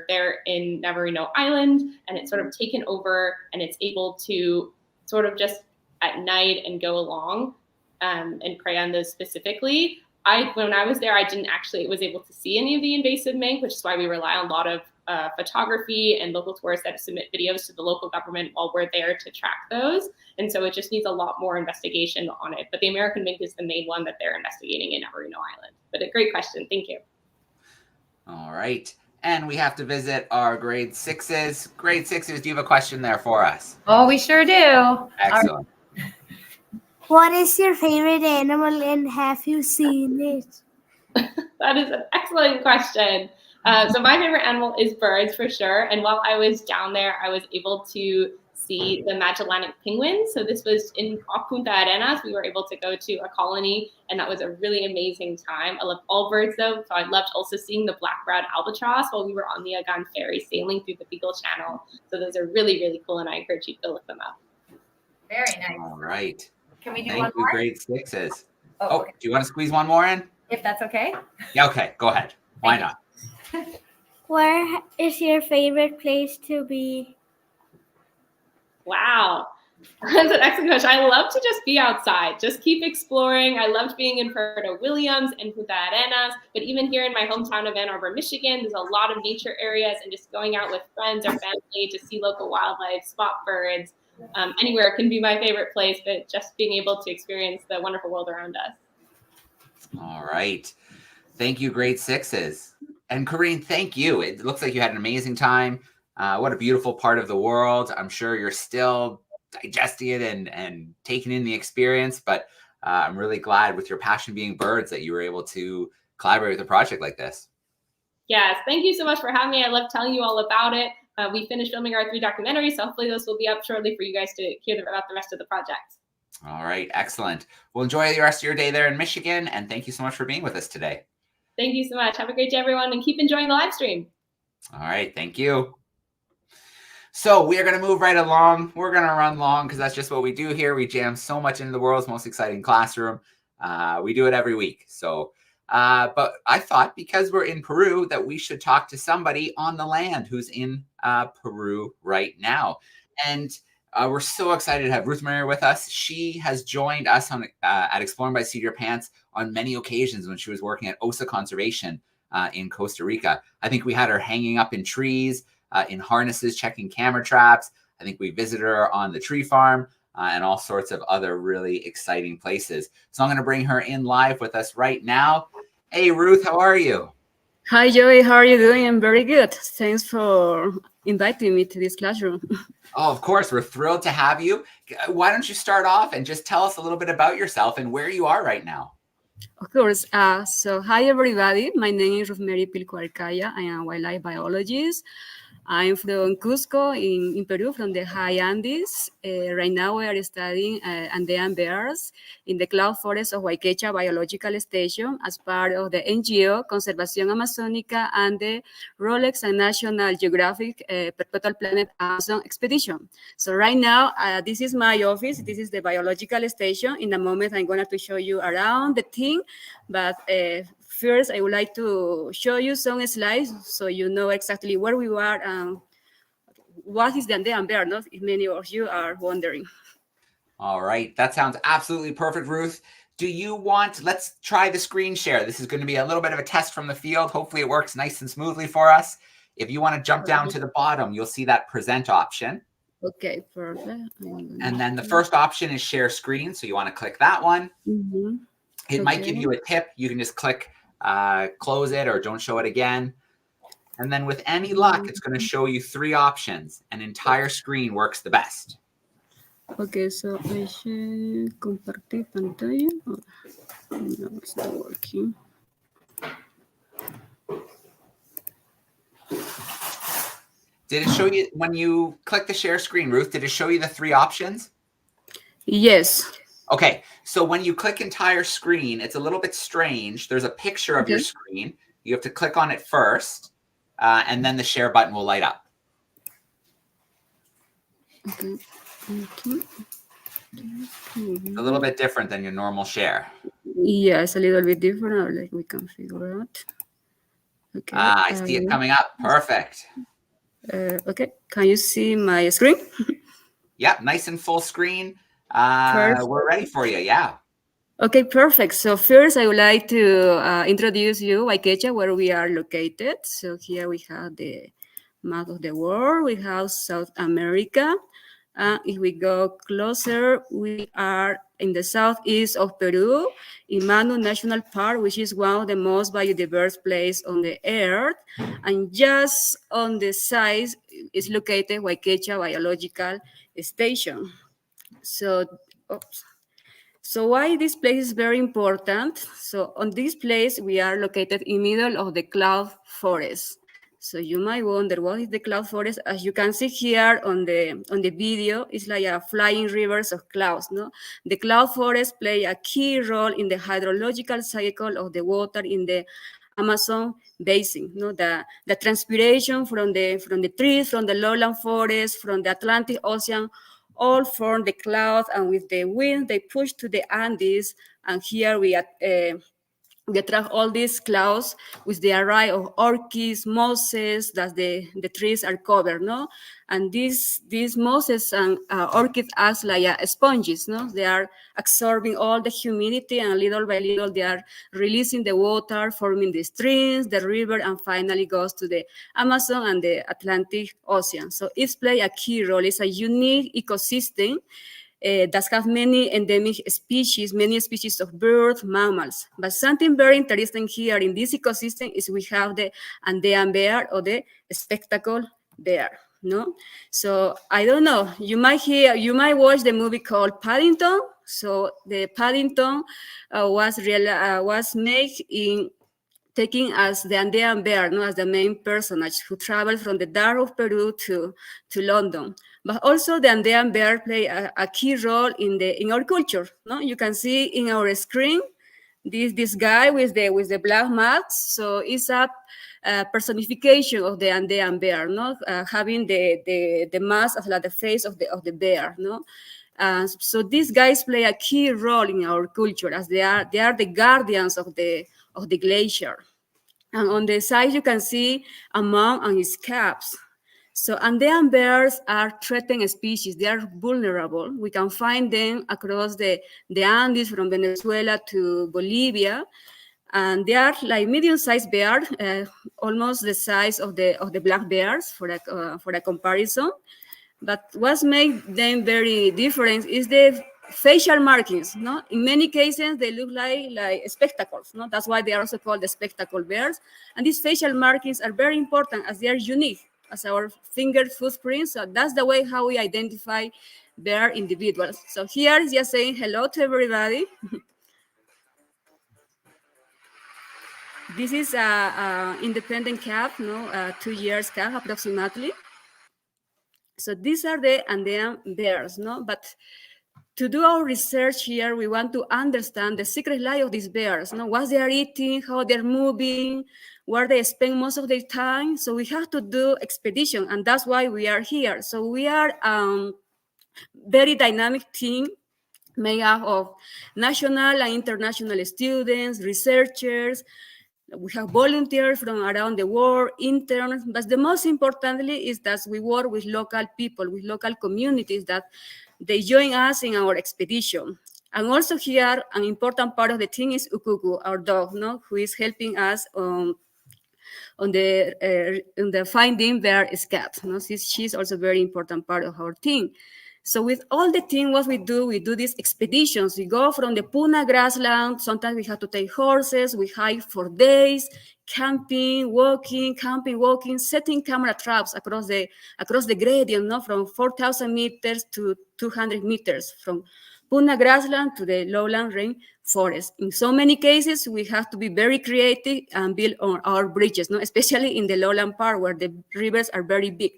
there in Navarino Island, and it's sort of taken over, and it's able to sort of just at night and go along and prey on those specifically. When I was there, I didn't actually was able to see any of the invasive mink, which is why we rely on a lot of photography and local tourists that submit videos to the local government while we're there to track those. And so it just needs a lot more investigation on it. But the American mink is the main one that they're investigating in Navarino Island. But a great question. Thank you. All right. And we have to visit our grade sixes. Grade sixes, do you have a question there for us? Oh, we sure do. Excellent. What is your favorite animal and have you seen it? That is an excellent question. So my favorite animal is birds for sure. And while I was down there, I was able to see the Magellanic penguins. So this was in Punta Arenas. We were able to go to a colony, and that was a really amazing time. I love all birds though, so I loved also seeing the black-browed albatross while we were on the Agan ferry sailing through the Beagle Channel. So those are really, really cool, and I encourage you to look them up. Very nice. All right. Can we do Thank one you, more? grade sixes. Oh, okay. Do you want to squeeze one more in? If that's okay. Yeah, okay, go ahead. Why not? Where is your favorite place to be? Wow. That's an excellent question. I love to just be outside, just keep exploring. I loved being in Puerto Williams and Punta Arenas, but even here in my hometown of Ann Arbor, Michigan, there's a lot of nature areas, and just going out with friends or family to see local wildlife, spot birds, anywhere can be my favorite place, but just being able to experience the wonderful world around us. All right. Thank you, grade sixes. And Karinne, thank you. It looks like you had an amazing time. What a beautiful part of the world. I'm sure you're still digesting it and taking in the experience, but I'm really glad with your passion being birds that you were able to collaborate with a project like this. Yes, thank you so much for having me. I love telling you all about it. We finished filming our 3 documentaries, so hopefully those will be up shortly for you guys to hear about the rest of the project. All right, excellent. Well, enjoy the rest of your day there in Michigan, and thank you so much for being with us today. Thank you so much. Have a great day, everyone, and keep enjoying the live stream. All right, thank you. So we are going to move right along. We're going to run long because that's just what we do here. We jam so much into the world's most exciting classroom. We do it every week. So, but I thought because we're in Peru that we should talk to somebody on the land who's in Peru right now. And we're so excited to have Ruth Maria with us. She has joined us on at Exploring by Seat Your Pants on many occasions when she was working at OSA Conservation in Costa Rica. I think we had her hanging up in trees, in harnesses, checking camera traps. I think we visited her on the tree farm and all sorts of other really exciting places. So I'm going to bring her in live with us right now. Hey, Ruth, how are you? Hi, Joey. How are you doing? I'm very good. Thanks for inviting me to this classroom. Oh, of course. We're thrilled to have you. Why don't you start off and just tell us a little bit about yourself and where you are right now? Of course. So hi, everybody. My name is Ruth Mary Wayqecha. I am a wildlife biologist. I'm from Cusco in Peru, from the high Andes. Right now we are studying Andean bears in the cloud forest of Wayqecha Biological Station as part of the NGO Conservación Amazónica and the Rolex and National Geographic Perpetual Planet Amazon Expedition. So right now, this is my office. This is the biological station. In a moment, I'm going to show you around the thing, but first, I would like to show you some slides so you know exactly where we are and what is the Andean bear, not if many of you are wondering. All right, that sounds absolutely perfect, Ruth. Do you want, let's try the screen share. This is going to be a little bit of a test from the field. Hopefully it works nice and smoothly for us. If you want to jump down to the bottom, you'll see that present option. Okay, perfect. And then the first option is share screen. So you want to click that one. Mm-hmm. It might give you a tip. You can just click close it or don't show it again. And then with any luck, it's going to show you 3 options. An entire screen works the best. Okay, so I should compartir pantalla. Oh, no, it's not working. Did it show you, when you click the share screen, Ruth, did it show you the 3 options? Yes. Okay, so when you click entire screen, it's a little bit strange. There's a picture of your screen. You have to click on it first, and then the share button will light up. Okay. It's a little bit different than your normal share. Yeah, it's a little bit different, like we can figure out. Okay. I see it coming up. Perfect. Okay, can you see my screen? Yep, nice and full screen. We're ready for you. Yeah. Okay, perfect. So first, I would like to introduce you Wayqecha, where we are located. So here we have the map of the world. We have South America. If we go closer, we are in the southeast of Peru, in Manu National Park, which is one of the most biodiverse places on the earth. And just on the side is located Wayqecha Biological Station. So why this place is very important? So on this place, we are located in the middle of the cloud forest. So you might wonder, what is the cloud forest? As you can see here on the video, it's like a flying rivers of clouds. No, the cloud forests play a key role in the hydrological cycle of the water in the Amazon basin. No, the transpiration from the trees, from the lowland forest, from the Atlantic Ocean, all form the clouds, and with the wind they push to the Andes, and here we attract all these clouds with the array of orchids, mosses that the trees are covered, no? And these mosses and orchids act like sponges, no? They are absorbing all the humidity, and little by little they are releasing the water, forming the streams, the river, and finally goes to the Amazon and the Atlantic Ocean. So it's play a key role. It's a unique ecosystem that have many endemic species, many species of birds, mammals. But something very interesting here in this ecosystem is we have the Andean bear, or the spectacle bear. No, so I don't know. You might watch the movie called Paddington. So the Paddington was made in taking as the Andean bear, no, as the main personage who traveled from the dark of Peru to London. But also the Andean bear play a key role in our culture. No, you can see in our screen this guy with the black mask. So it's a personification of the Andean bear, no, having the mask as like the face of the bear, no. So these guys play a key role in our culture, as they are the guardians of the glacier. And on the side you can see a monk and his caps. So Andean bears are threatened species. They are vulnerable. We can find them across the Andes, from Venezuela to Bolivia. And they are like medium-sized bears, almost the size of the black bears for a comparison. But what makes them very different is the facial markings. No, in many cases they look like spectacles. No, that's why they are also called the spectacle bears. And these facial markings are very important, as they are unique as our finger footprints. So that's the way how we identify bear individuals. So here is just saying hello to everybody. This is a independent cap, no, 2 years cap approximately. So these are the Andean bears, no? But to do our research here, we want to understand the secret life of these bears, no? What they are eating, how they're moving, where they spend most of their time. So we have to do expedition, and that's why we are here. So we are very dynamic team made up of national and international students, researchers. We have volunteers from around the world, interns, but the most importantly is that we work with local people, with local communities, that they join us in our expedition. And also here, an important part of the team is Ukuku, our dog, no, who is helping us on the finding bear escapes. No? She's also a very important part of our team. So with all the team, what we do these expeditions. We go from the Puna grassland. Sometimes we have to take horses. We hike for days, camping, walking, setting camera traps across the gradient, no, from 4,000 meters to 200 meters, from Puna grassland to the lowland rainforest. In so many cases, we have to be very creative and build on our bridges, no, especially in the lowland part where the rivers are very big.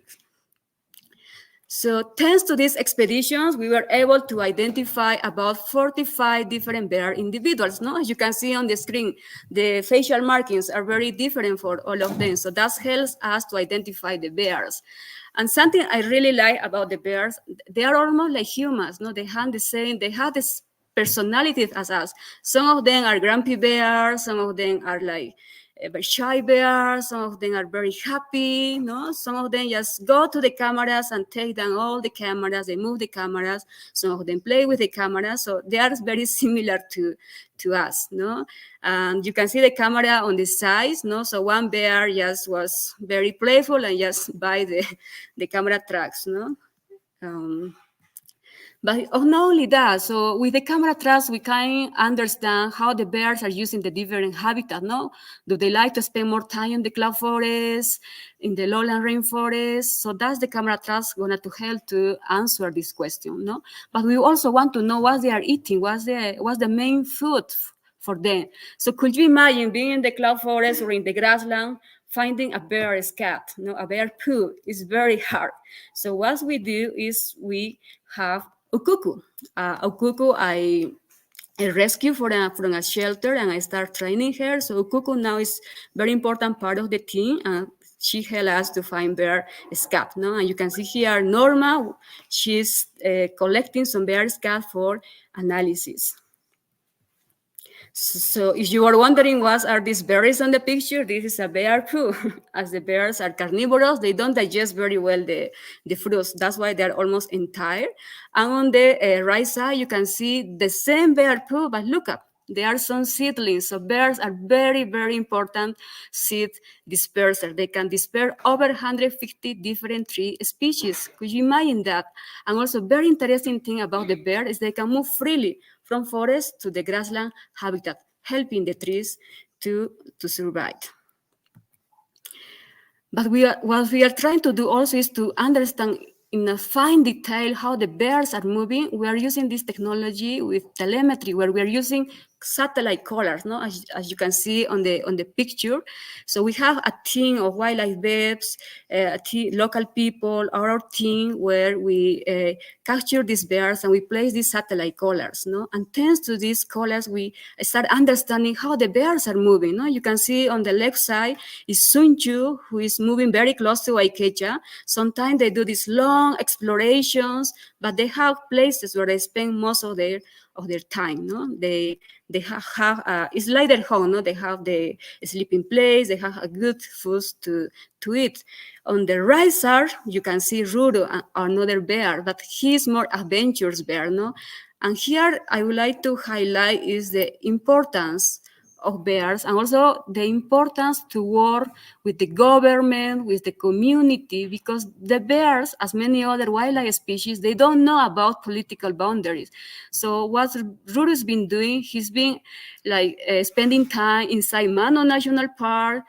So thanks to these expeditions, we were able to identify about 45 different bear individuals. No? As you can see on the screen, the facial markings are very different for all of them. So that helps us to identify the bears. And something I really like about the bears, they are almost like humans. No? They have the same, they have this personality as us. Some of them are grumpy bears, some of them are like very shy bears, some of them are very happy, no? Some of them just go to the cameras and take down all the cameras, they move the cameras, some of them play with the cameras, so they are very similar to us, no? And you can see the camera on the sides, no? So one bear just was very playful and just by the camera tracks, no? But not only that, so with the camera traps, we can understand how the bears are using the different habitat, no? Do they like to spend more time in the cloud forest, in the lowland rainforest? So that's the camera traps going to help to answer this question, no? But we also want to know what they are eating, what's the main food for them. So could you imagine being in the cloud forest or in the grassland finding a bear scat, a bear poo is very hard. So what we do is we have ukuku. Ukuku, I rescue from a shelter and I start training her. So ukuku now is very important part of the team. She helped us to find bear scat. And you can see here Norma, she's collecting some bear scat for analysis. So if you are wondering what are these berries on the picture, this is a bear poo. As the bears are carnivorous, they don't digest very well the fruits. That's why they're almost entire. And on the right side, you can see the same bear poo, but look up. There are some seedlings. So bears are very, very important seed dispersers. They can disperse over 150 different tree species. Could you imagine that? And also very interesting thing about the bear is they can move freely from forest to the grassland habitat, helping the trees to survive. But what we are trying to do also is to understand in a fine detail how the bears are moving. We are using this technology with telemetry, where we are using satellite collars, as you can see on the picture. So we have a team of wildlife vets, local people, our team, where we capture these bears and we place these satellite collars. And thanks to these collars, we start understanding how the bears are moving. You can see on the left side is Sunju, who is moving very close to Wayqecha. Sometimes they do these long explorations, but they have places where they spend most of their time. They have it's like their home. They have the sleeping place. They have a good food to eat. On the right side, you can see Ruru, another bear, but he's more adventurous bear. And here I would like to highlight is the importance of bears, and also the importance to work with the government, with the community, because the bears, as many other wildlife species, they don't know about political boundaries. So what Ruru's been doing, he's been spending time inside Mano National Park,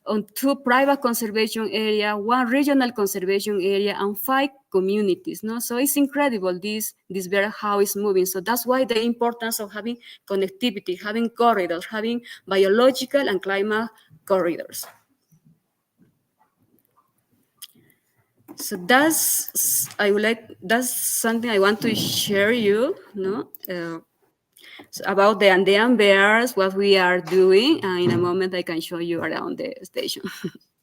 on 2 private conservation area, 1 regional conservation area, and 5 communities. So it's incredible this bear how it's moving. So that's why the importance of having connectivity, having corridors, having biological and climate corridors. So that's something I want to share you. So about the Andean bears, what we are doing, and in a moment I can show you around the station.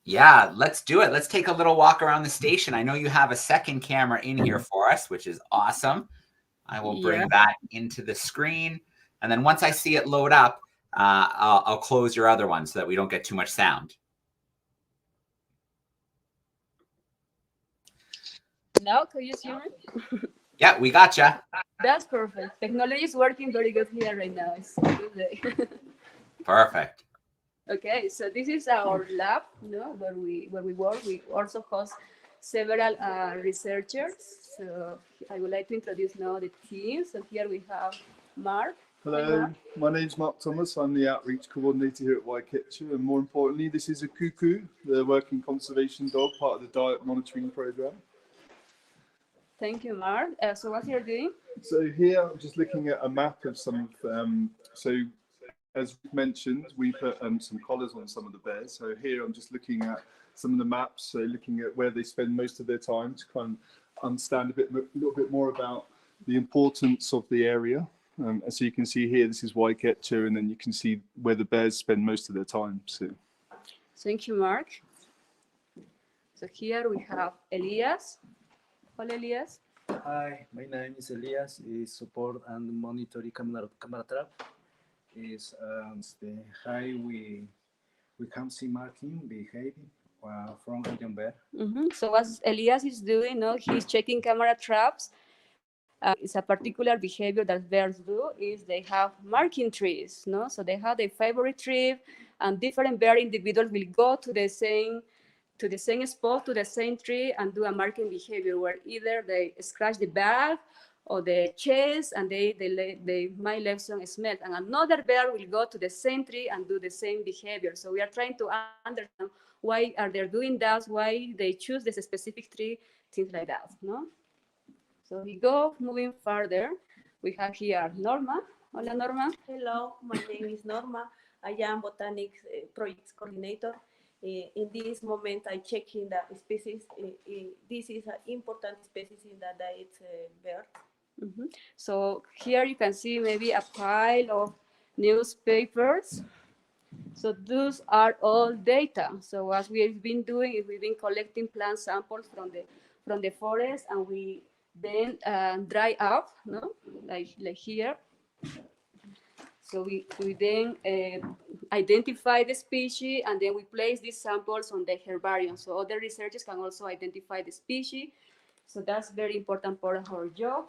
Yeah, let's do it. Let's take a little walk around the station. I know you have a second camera in here for us, which is awesome. I will bring that into the screen. And then once I see it load up, I'll close your other one so that we don't get too much sound. Now, can you see me? Yeah, we gotcha. That's perfect. Technology is working very good here right now. It's a good day. Perfect. Okay, so this is our lab, where we work. We also host several researchers. So I would like to introduce now the team. So here we have Mark. Hello, my name's Mark Thomas. I'm the outreach coordinator here at Wayqecha, and more importantly, this is a cuckoo, the working conservation dog, part of the diet monitoring program. Thank you, Mark. So what you're doing? So here I'm just looking at a map of some so as mentioned, we put some collars on some of the bears. So here I'm just looking at some of the maps, so looking at where they spend most of their time to kind of understand a little bit more about the importance of the area. And so you can see here, this is Wayqecha, and then you can see where the bears spend most of their time. So. Thank you, Mark. So here we have Elias. Hola, Elias. Hi, my name is Elias. Is support and monitoring camera trap. Is the high we can see marking behaving from Indian bear. So what Elias is doing, he's checking camera traps. It's a particular behavior that bears do is they have marking trees, so they have their favorite tree, and different bear individuals will go to the same spot, to the same tree, and do a marking behavior where either they scratch the back or the chest, and they might leave some smell, and another bear will go to the same tree and do the same behavior. So we are trying to understand why are they doing that, why they choose this specific tree, things like that. So we go moving further. We have here Norma. Hola, Norma. Hello, my name is Norma. I am Botanics Project Coordinator In this moment, I check in the species. This is an important species in the diet bird. So here you can see maybe a pile of newspapers. So those are all data. So as we've been doing is we've been collecting plant samples from the forest, and we then dry up, no, like here. So we then identify the species, and then we place these samples on the herbarium. So other researchers can also identify the species. So that's very important part of our job.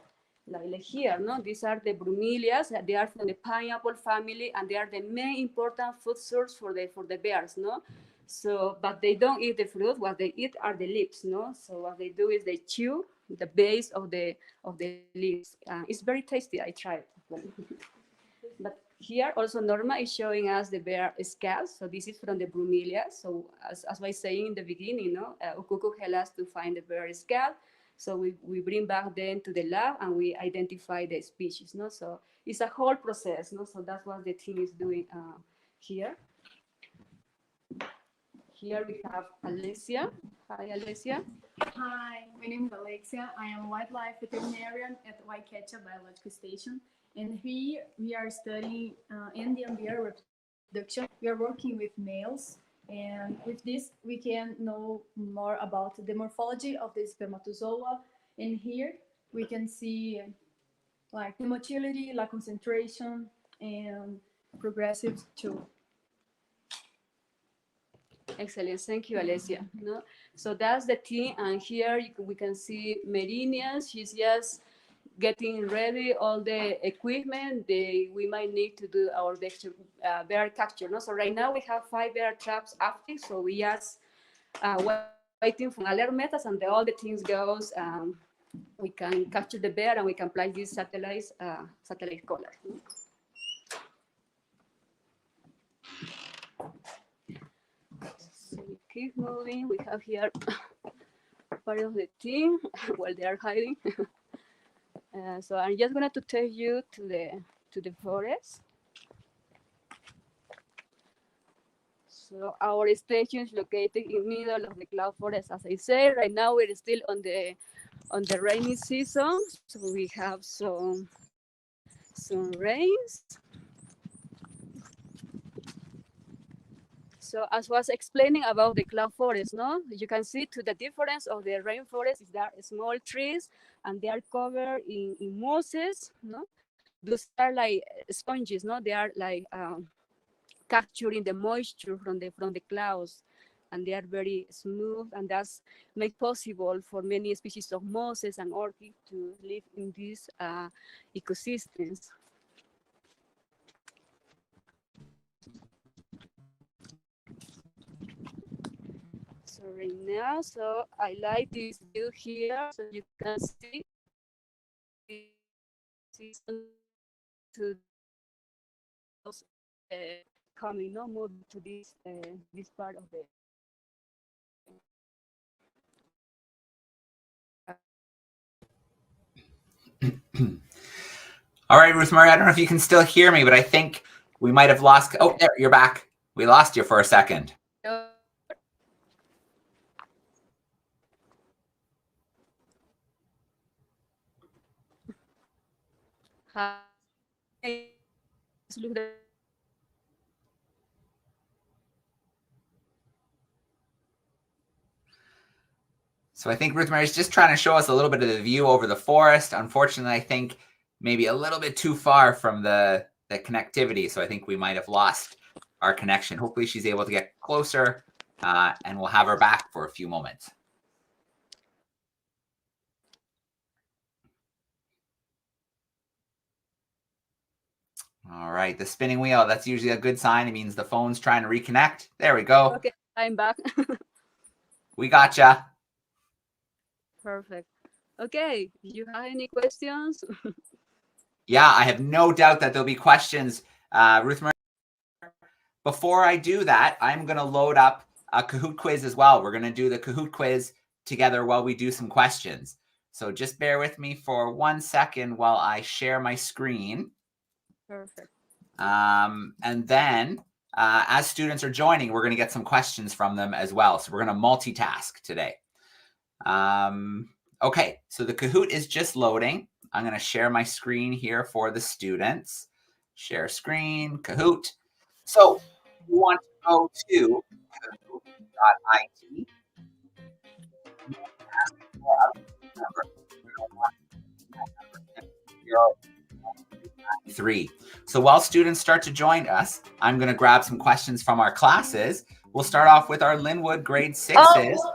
Like here, no, these are the bromeliads. They are from the pineapple family, and they are the main important food source for the bears, no. So, but they don't eat the fruit. What they eat are the leaves, no. So what they do is they chew the base of the leaves. It's very tasty. I tried. But here also Norma is showing us the bear scalp. So this is from the bromelia. So as I was saying in the beginning, no, Ukuku helped us to find the bear scalp. So we bring back then to the lab and we identify the species. No? So it's a whole process. No? So that's what the team is doing here. Here we have Alessia. Hi, Alessia. Hi, my name is Alexia. I am a wildlife veterinarian at Wayqecha Biological Station. And here we are studying Indian bear reproduction. We are working with males. And with this, we can know more about the morphology of the spermatozoa. And here we can see like the motility, la concentration, and progressive too. Excellent, thank you, Alessia. No? So that's the team, and here we can see Merinia. She's just getting ready all the equipment we might need to do our bear capture. No? So right now we have 5 bear traps active, so we just waiting for alert methods, and all the things goes. We can capture the bear and we can apply these satellite collar. So we keep moving. We have here part of the team while they are hiding. So I'm just going to take you to the forest. So our station is located in the middle of the cloud forest. As I say, right now we're still on the rainy season, so we have some rains. So as was explaining about the cloud forest, no, you can see to the difference of the rainforest is there small trees and they are covered in mosses, no. Those are like sponges, no. They are like capturing the moisture from the clouds, and they are very smooth, and that's made possible for many species of mosses and orchids to live in these ecosystems. So right now, so I like this view here, so you can see to those coming, no, move to this part of the. All right, Ruth Marie, I don't know if you can still hear me, but I think we might have lost. Oh, there, you're back. We lost you for a second. So I think Ruth Marie is just trying to show us a little bit of the view over the forest. Unfortunately, I think maybe a little bit too far from the connectivity. So I think we might have lost our connection. Hopefully she's able to get closer and we'll have her back for a few moments. All right, the spinning wheel, that's usually a good sign. It means the phone's trying to reconnect. There we go. Okay, I'm back. We gotcha. Perfect. Okay, do you have any questions? Yeah, I have no doubt that there'll be questions. Ruth Marie, before I do that, I'm going to load up a Kahoot quiz as well. We're going to do the Kahoot quiz together while we do some questions. So just bear with me for 1 second while I share my screen. Perfect. And then as students are joining, we're going to get some questions from them as well. So we're going to multitask today. Okay, so the Kahoot is just loading. I'm going to share my screen here for the students. Share screen, Kahoot. So you want to go to kahoot.it. Three. So while students start to join us, I'm going to grab some questions from our classes. We'll start off with our Linwood grade 6s. Oh.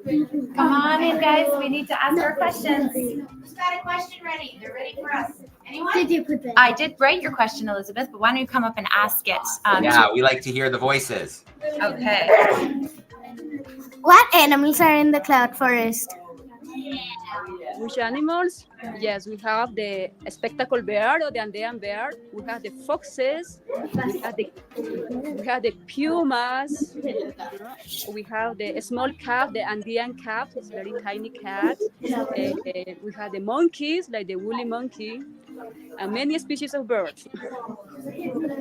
Come on in, guys. We need to ask our questions. Who's got a question ready? They're ready for us. Anyone? Did you put that? I did write your question, Elizabeth, but why don't you come up and ask it? Yeah, we like to hear the voices. Okay. What animals are in the cloud forest? Which animals? Yes, we have the spectacle bear or the Andean bear. We have the foxes. We have the pumas. We have the small cat, the Andean cat. It's a very tiny cat. We have the monkeys, like the woolly monkey, and many species of birds.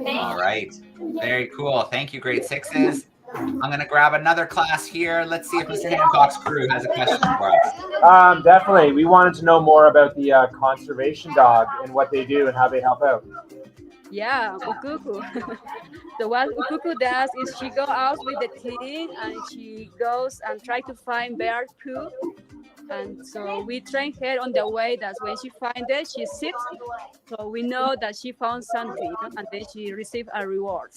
All right. Very cool. Thank you, grade 6s. I'm going to grab another class here. Let's see if Mr. Hancock's crew has a question for us. Definitely. We wanted to know more about the conservation dog and what they do and how they help out. Yeah, Ukuku. So what Ukuku does is she goes out with the team and she goes and try to find bear poop. And so we train her on the way that when she finds it, she sits. So we know that she found something, and then she receives a reward.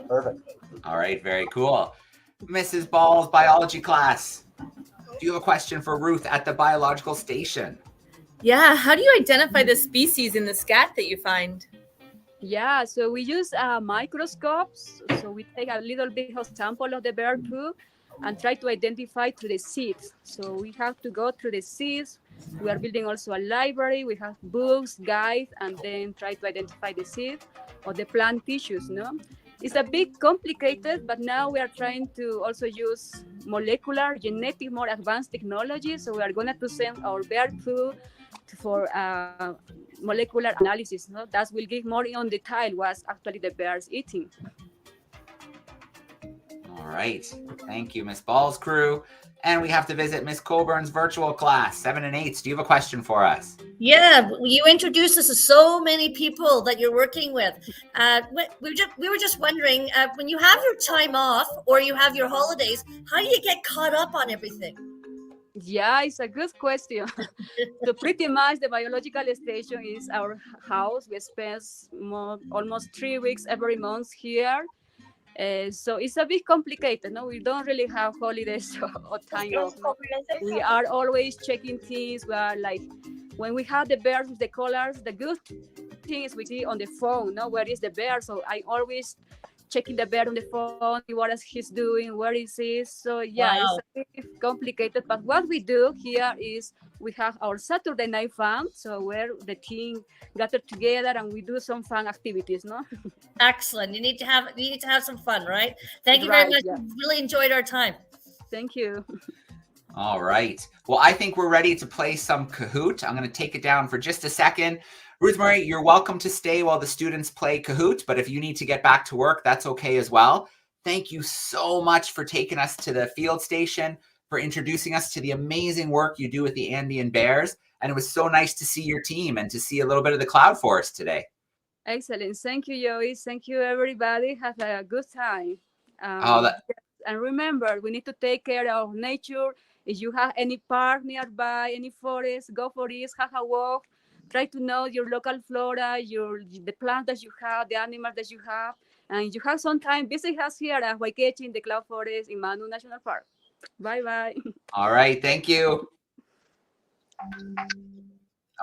Perfect. All right, very cool. Mrs. Ball's biology class. Do you have a question for Ruth at the biological station? Yeah, how do you identify the species in the scat that you find? Yeah, so we use microscopes. So we take a little bit of sample of the bear poop and try to identify through the seeds. So we have to go through the seeds. We are building also a library. We have books, guides, and then try to identify the seeds or the plant tissues. No, it's a bit complicated, but now we are trying to also use molecular, genetic, more advanced technology. So we are going to send our bear poop for molecular analysis. No, that will give more on detail what's actually the bears eating. All right. Thank you, Miss Ball's crew. And we have to visit Miss Colburn's virtual class, 7 and 8s. Do you have a question for us? Yeah, you introduced us to so many people that you're working with. We were just wondering, when you have your time off or you have your holidays, how do you get caught up on everything? Yeah, it's a good question. So pretty much the biological station is our house. We spend almost 3 weeks every month here. So it's a bit complicated. No, we don't really have holidays or time off. We are always checking things. We are like, when we have the bears with the collars, the good thing is we see on the phone. No, where is the bear? So I always checking the bear on the phone, what is he's doing, where is he? So yeah, wow. It's a bit complicated. But what we do here is we have our Saturday night fun, so where the team gather together and we do some fun activities, no? Excellent. You need to have some fun, right? Thank you very much. Yeah. We really enjoyed our time. Thank you. All right. Well, I think we're ready to play some Kahoot. I'm going to take it down for just a second. Ruth Marie, you're welcome to stay while the students play Kahoot, but if you need to get back to work, that's okay as well. Thank you so much for taking us to the field station, for introducing us to the amazing work you do with the Andean bears. And it was so nice to see your team and to see a little bit of the cloud forest today. Excellent. Thank you, Joey. Thank you, everybody. Have a good time. And remember, we need to take care of nature. If you have any park nearby, any forest, go for it, have a walk. Try to know your local flora, the plants that you have, the animals that you have. And you have some time, visit us here at Wayqecha in the Cloud Forest in Manu National Park. Bye-bye. All right, thank you.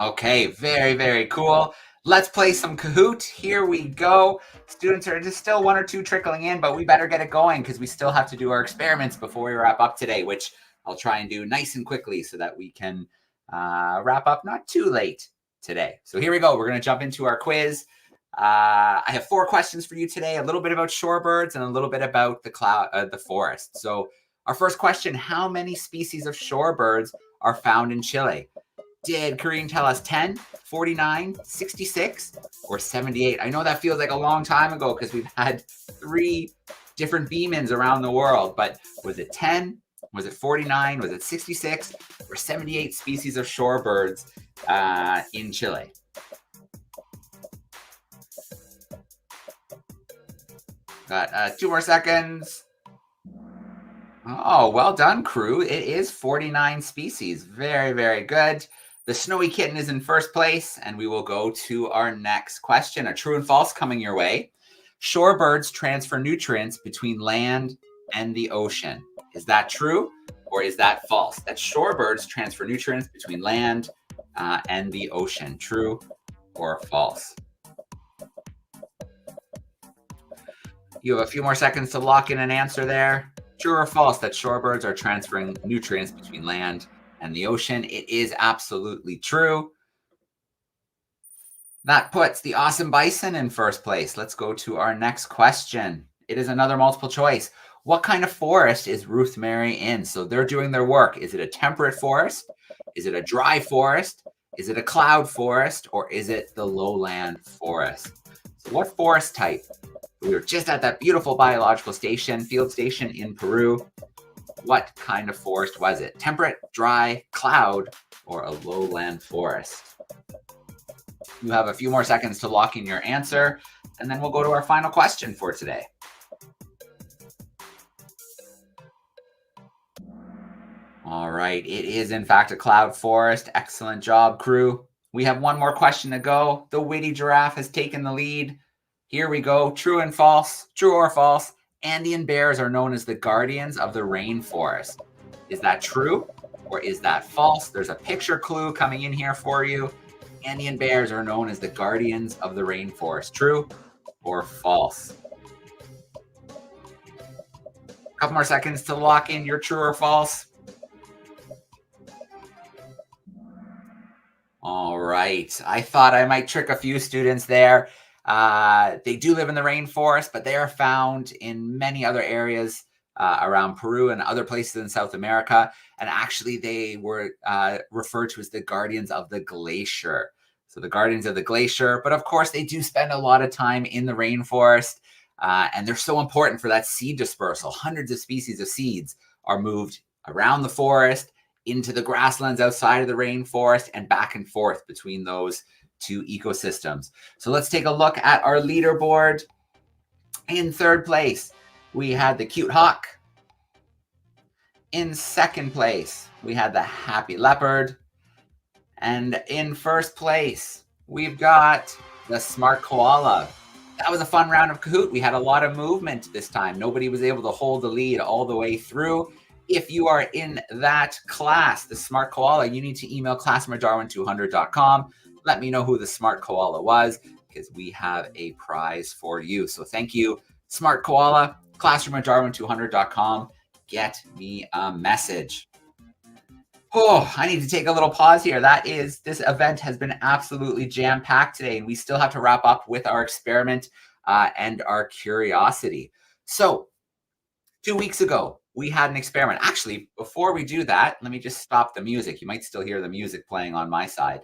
Okay, very, very cool. Let's play some Kahoot. Here we go. Students are just still 1 or 2 trickling in, but we better get it going because we still have to do our experiments before we wrap up today, which I'll try and do nice and quickly so that we can wrap up not too late today. So here we go. We're going to jump into our quiz. I have 4 questions for you today, a little bit about shorebirds and a little bit about the forest. So our first question, how many species of shorebirds are found in Chile? Did Karinne tell us 10, 49, 66, or 78? I know that feels like a long time ago because we've had 3 different beam-ins around the world, but was it 10? Was it 49? Was it 66? Or 78 species of shorebirds in Chile? Got 2 more seconds. Oh, well done, crew. It is 49 species. Very, very good. The snowy kitten is in first place, and we will go to our next question. A true and false coming your way. Shorebirds transfer nutrients between land and the ocean. Is that true or is that false? That shorebirds transfer nutrients between land and the ocean. True or false? You have a few more seconds to lock in an answer there. True or false that shorebirds are transferring nutrients between land and the ocean? It is absolutely true. That puts the awesome bison in first place. Let's go to our next question. It is another multiple choice. What kind of forest is Ruth Mary in? So they're doing their work. Is it a temperate forest? Is it a dry forest? Is it a cloud forest? Or is it the lowland forest? So what forest type? We were just at that beautiful biological station, field station in Peru. What kind of forest was it? Temperate, dry, cloud, or a lowland forest? You have a few more seconds to lock in your answer, and then we'll go to our final question for today. All right, it is in fact a cloud forest. Excellent job, crew. We have one more question to go. The witty giraffe has taken the lead. Here we go. True and false. True or false? Andean bears are known as the guardians of the rainforest. Is that true or is that false? There's a picture clue coming in here for you. Andean bears are known as the guardians of the rainforest. True or false? A couple more seconds to lock in your true or false. All right. I thought I might trick a few students there. They do live in the rainforest, but they are found in many other areas around Peru and other places in South America. And actually, they were referred to as the guardians of the glacier. So the guardians of the glacier. But of course, they do spend a lot of time in the rainforest. And they're so important for that seed dispersal. Hundreds of species of seeds are moved around the forest, into the grasslands outside of the rainforest, and back and forth between those 2 ecosystems. So let's take a look at our leaderboard. In third place, we had the cute hawk. In second place, we had the happy leopard. And in first place, we've got the smart koala. That was a fun round of Kahoot. We had a lot of movement this time. Nobody was able to hold the lead all the way through. If you are in that class, the smart koala, you need to email classroom@darwin200.com. Let me know who the smart koala was, because we have a prize for you. So thank you, smart koala, classroom@darwin200.com. Get me a message. Oh, I need to take a little pause here. This event has been absolutely jam-packed today, and we still have to wrap up with our experiment and our curiosity. So 2 weeks ago, we had an experiment. Actually, before we do that, let me just stop the music. You might still hear the music playing on my side.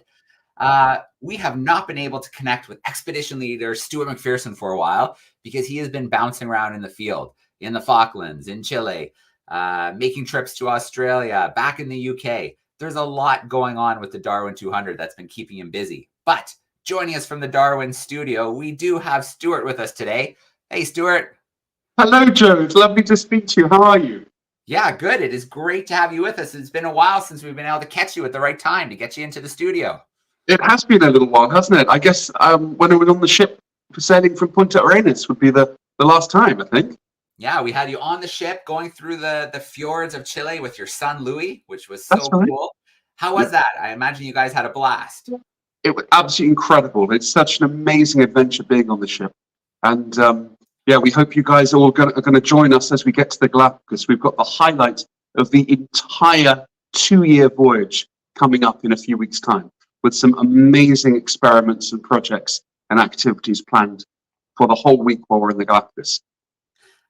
We have not been able to connect with expedition leader Stuart McPherson for a while because he has been bouncing around in the field, in the Falklands, in Chile, making trips to Australia, back in the UK. There's a lot going on with the Darwin 200 that's been keeping him busy. But joining us from the Darwin studio, we do have Stuart with us today. Hey, Stuart. Hello, Joe. It's lovely to speak to you. How are you? Yeah, good. It is great to have you with us. It's been a while since we've been able to catch you at the right time to get you into the studio. It has been a little while, hasn't it? I guess when I was on the ship sailing from Punta Arenas would be the last time, I think. Yeah, we had you on the ship going through the fjords of Chile with your son, Louis, which was so cool. How was that? I imagine you guys had a blast. It was absolutely incredible. It's such an amazing adventure being on the ship. And yeah, we hope you guys all are going to join us as we get to the Galapagos. We've got the highlights of the entire 2-year voyage coming up in a few weeks' time, with some amazing experiments and projects and activities planned for the whole week while we're in the Galapagos.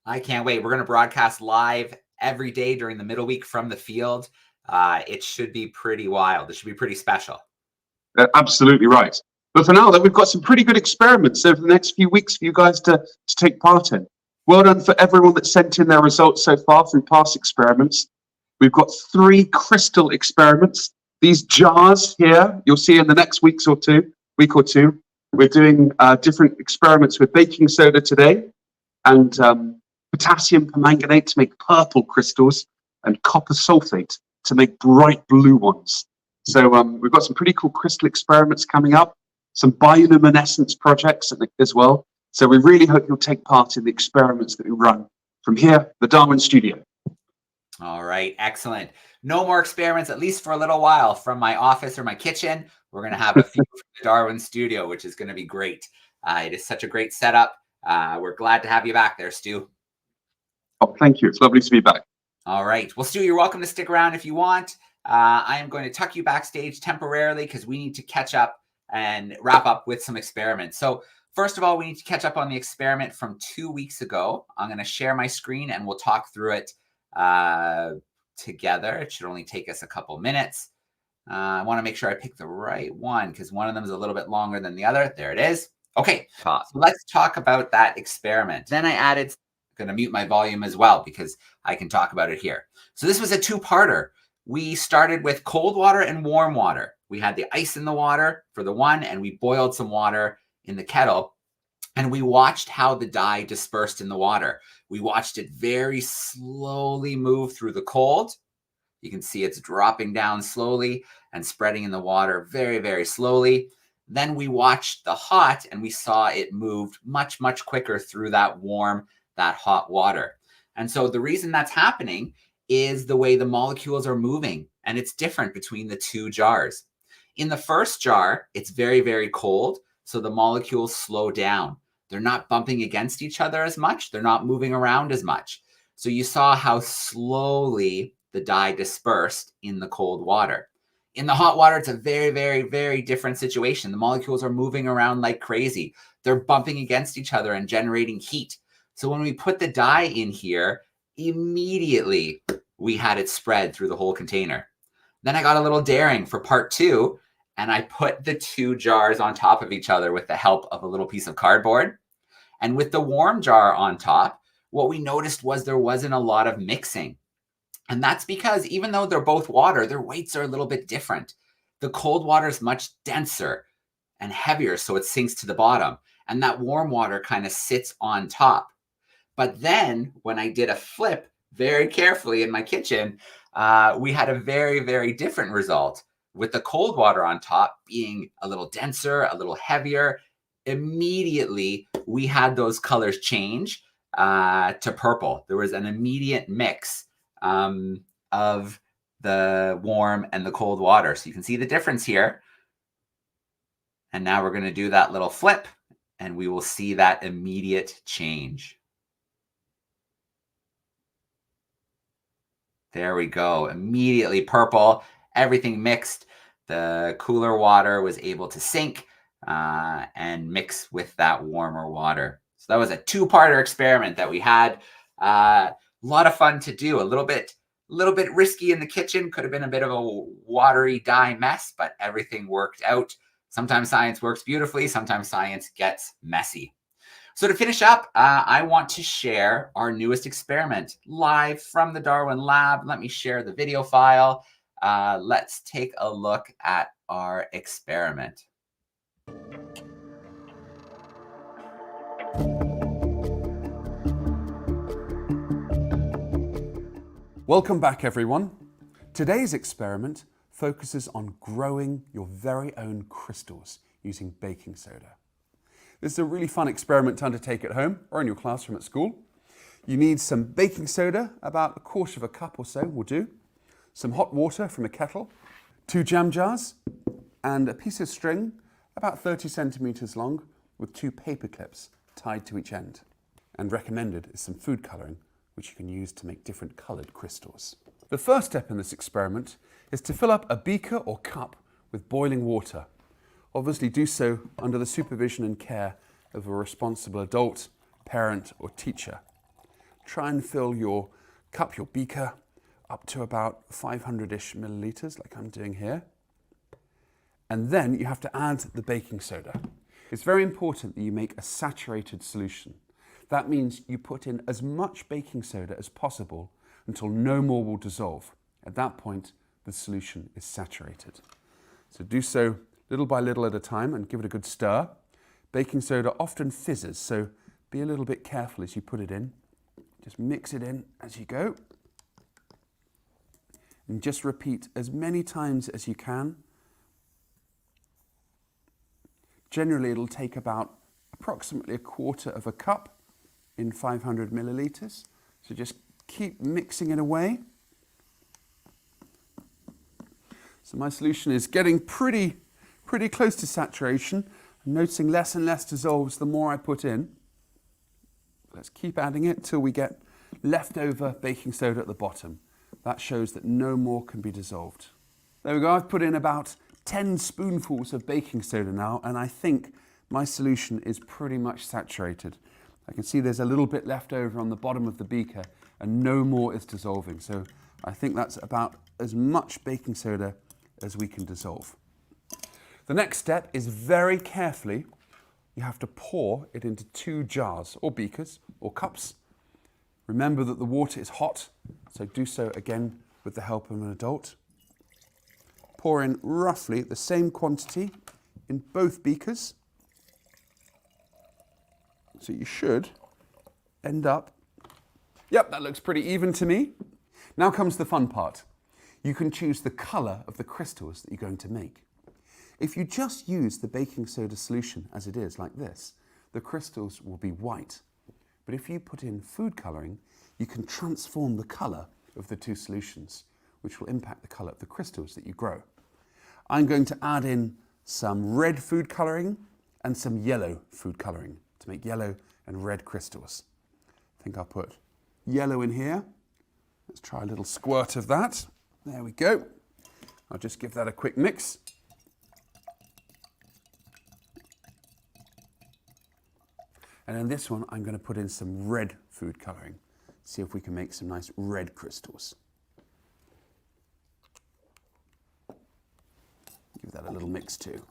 I can't wait. We're going to broadcast live every day during the middle week from the field. it should be pretty wild. It should be pretty special. Absolutely right. But for now, though, we've got some pretty good experiments over the next few weeks for you guys to take part in. Well done for everyone that sent in their results so far through past experiments. We've got 3 crystal experiments. These jars here, you'll see in the next week or two. We're doing different experiments with baking soda today, and potassium permanganate to make purple crystals, and copper sulfate to make bright blue ones. So we've got some pretty cool crystal experiments coming up, some bioluminescence projects as well. So we really hope you'll take part in the experiments that we run from here, the Darwin studio. All right, excellent. No more experiments, at least for a little while, from my office or my kitchen. We're going to have a few from the Darwin studio, which is going to be great. It is such a great setup. We're glad to have you back there, Stu. Oh, thank you. It's lovely to be back. All right. Well, Stu, you're welcome to stick around if you want. I am going to tuck you backstage temporarily because we need to catch up and wrap up with some experiments. So first of all, we need to catch up on the experiment from 2 weeks ago. I'm going to share my screen and we'll talk through it together. It should only take us a couple minutes. I want to make sure I pick the right one because one of them is a little bit longer than the other. There it is. Okay, so let's talk about that experiment. Then I added, I'm going to mute my volume as well because I can talk about it here. So this was a 2-parter. We started with cold water and warm water. We had the ice in the water for the one, and we boiled some water in the kettle, and we watched how the dye dispersed in the water. We watched it very slowly move through the cold. You can see it's dropping down slowly and spreading in the water very, very slowly. Then we watched the hot, and we saw it moved much, much quicker through that warm, that hot water. And so the reason that's happening is the way the molecules are moving, and it's different between the 2 jars. In the first jar, it's very, very cold, so the molecules slow down. They're not bumping against each other as much. They're not moving around as much. So you saw how slowly the dye dispersed in the cold water. In the hot water, it's a very, very, very different situation. The molecules are moving around like crazy. They're bumping against each other and generating heat. So when we put the dye in here, immediately we had it spread through the whole container. Then I got a little daring for part 2, and I put the 2 jars on top of each other with the help of a little piece of cardboard. And with the warm jar on top, what we noticed was there wasn't a lot of mixing. And that's because even though they're both water, their weights are a little bit different. The cold water is much denser and heavier, so it sinks to the bottom. And that warm water kind of sits on top. But then when I did a flip very carefully in my kitchen, we had a very, very different result, with the cold water on top being a little denser, a little heavier. Immediately, we had those colors change to purple. There was an immediate mix of the warm and the cold water. So you can see the difference here. And now we're going to do that little flip, and we will see that immediate change. There we go. Immediately purple, everything mixed. The cooler water was able to sink and mix with that warmer water. So that was a 2-parter experiment that we had. A lot of fun to do. A little bit risky in the kitchen. Could have been a bit of a watery dye mess, but everything worked out. Sometimes science works beautifully. Sometimes science gets messy. So to finish up, I want to share our newest experiment live from the Darwin Lab. Let me share the video file. Let's take a look at our experiment. Welcome back, everyone. Today's experiment focuses on growing your very own crystals using baking soda. This is a really fun experiment to undertake at home or in your classroom at school. You need some baking soda, about 1/4 cup or so will do, some hot water from a kettle, 2 jam jars, and a piece of string about 30 centimeters long with 2 paper clips tied to each end. And recommended is some food coloring, which you can use to make different colored crystals. The first step in this experiment is to fill up a beaker or cup with boiling water. Obviously do so under the supervision and care of a responsible adult, parent or teacher. Try and fill your cup, your beaker, up to about 500-ish milliliters, like I'm doing here. And then you have to add the baking soda. It's very important that you make a saturated solution. That means you put in as much baking soda as possible until no more will dissolve. At that point, the solution is saturated. So do so little by little at a time and give it a good stir. Baking soda often fizzes, so be a little bit careful as you put it in. Just mix it in as you go. And just repeat as many times as you can. Generally, it'll take about approximately 1/4 of a cup in 500 milliliters. So just keep mixing it away. So my solution is getting pretty close to saturation. I'm noticing less and less dissolves the more I put in. Let's keep adding it till we get leftover baking soda at the bottom. That shows that no more can be dissolved. There we go, I've put in about 10 spoonfuls of baking soda now, and I think my solution is pretty much saturated. I can see there's a little bit left over on the bottom of the beaker and no more is dissolving. So I think that's about as much baking soda as we can dissolve. The next step is very carefully, you have to pour it into 2 jars or beakers or cups. Remember that the water is hot, so do so again with the help of an adult. Pour in roughly the same quantity in both beakers. So you should end up, yep, that looks pretty even to me. Now comes the fun part. You can choose the colour of the crystals that you're going to make. If you just use the baking soda solution as it is, like this, the crystals will be white. But if you put in food colouring, you can transform the colour of the 2 solutions, which will impact the colour of the crystals that you grow. I'm going to add in some red food colouring and some yellow food colouring to make yellow and red crystals. I think I'll put yellow in here. Let's try a little squirt of that. There we go. I'll just give that a quick mix. And in this one, I'm going to put in some red food colouring. See if we can make some nice red crystals. Give that a little mix too.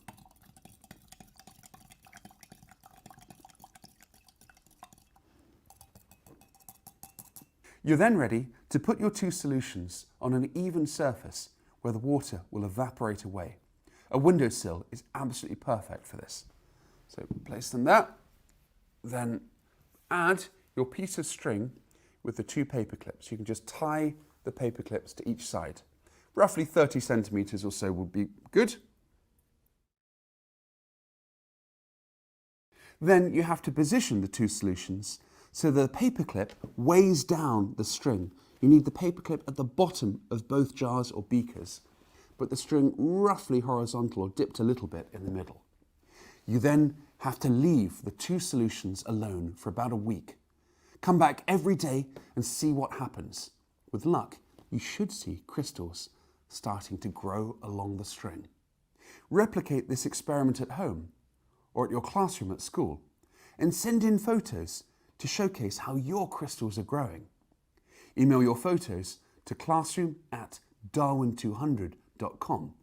You're then ready to put your 2 solutions on an even surface where the water will evaporate away. A windowsill is absolutely perfect for this. So place them there. Then add your piece of string with the 2 paper clips. You can just tie the paper clips to each side. Roughly 30 centimeters or so would be good. Then you have to position the 2 solutions so the paper clip weighs down the string. You need the paper clip at the bottom of both jars or beakers, but the string roughly horizontal or dipped a little bit in the middle. You then have to leave the 2 solutions alone for about a week. Come back every day and see what happens. With luck, you should see crystals starting to grow along the string. Replicate this experiment at home or at your classroom at school and send in photos to showcase how your crystals are growing. Email your photos to classroom@darwin200.com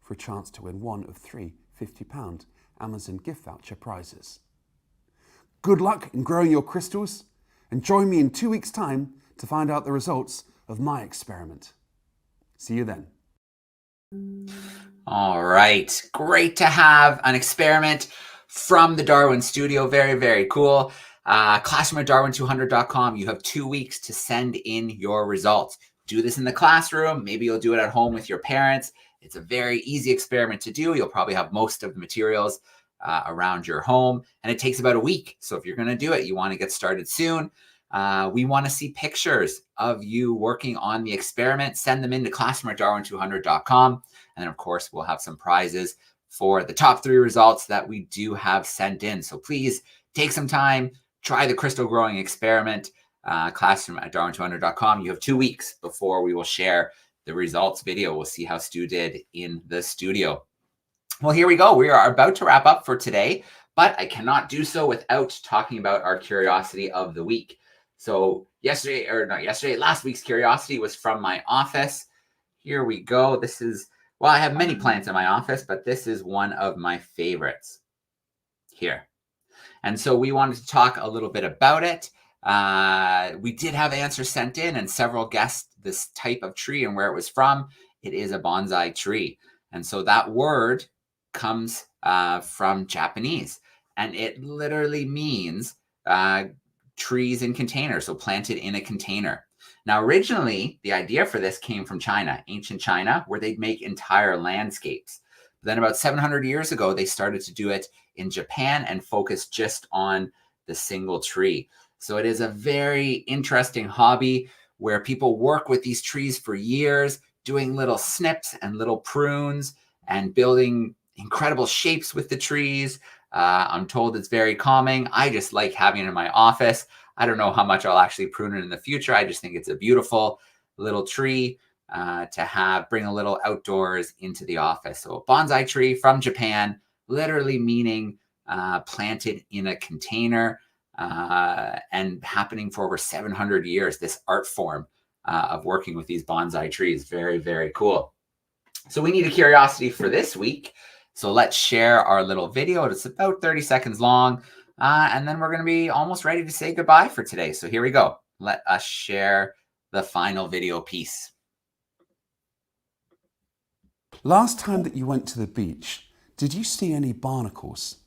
for a chance to win one of 3 £50 Amazon gift voucher prizes. Good luck in growing your crystals and join me in 2 weeks' time to find out the results of my experiment. See you then. All right, great to have an experiment from the Darwin studio. Very, very cool. Classroom@darwin200.com. You have 2 weeks to send in your results. Do this in the classroom. Maybe you'll do it at home with your parents. It's a very easy experiment to do. You'll probably have most of the materials around your home, and it takes about a week. So if you're going to do it, you want to get started soon. We want to see pictures of you working on the experiment. Send them in to classroom@darwin200.com. And then, of course, we'll have some prizes for the top 3 results that we do have sent in. So please take some time, try the crystal growing experiment. Classroom@darwin200.com. You have 2 weeks before we will share the results video. We'll see how Stu did in the studio. Well, here we go. We are about to wrap up for today, but I cannot do so without talking about our curiosity of the week. So last week's curiosity was from my office. Here we go. This is, well, I have many plants in my office, but this is one of my favorites here. And so we wanted to talk a little bit about it. We did have answers sent in, and several guessed this type of tree and where it was from. It is a bonsai tree. And so that word comes from Japanese, and it literally means trees in containers, so planted in a container. Now, originally, the idea for this came from China, ancient China, where they'd make entire landscapes. But then about 700 years ago, they started to do it in Japan and focus just on the single tree. So it is a very interesting hobby where people work with these trees for years, doing little snips and little prunes and building incredible shapes with the trees. I'm told it's very calming. I just like having it in my office. I don't know how much I'll actually prune it in the future. I just think it's a beautiful little tree to bring a little outdoors into the office. So a bonsai tree from Japan, literally meaning planted in a container, and happening for over 700 years, this art form of working with these bonsai trees. Very, very cool. So we need a curiosity for this week. So let's share our little video. It's about 30 seconds long. And then we're going to be almost ready to say goodbye for today. So here we go. Let us share the final video piece. Last time that you went to the beach, did you see any barnacles?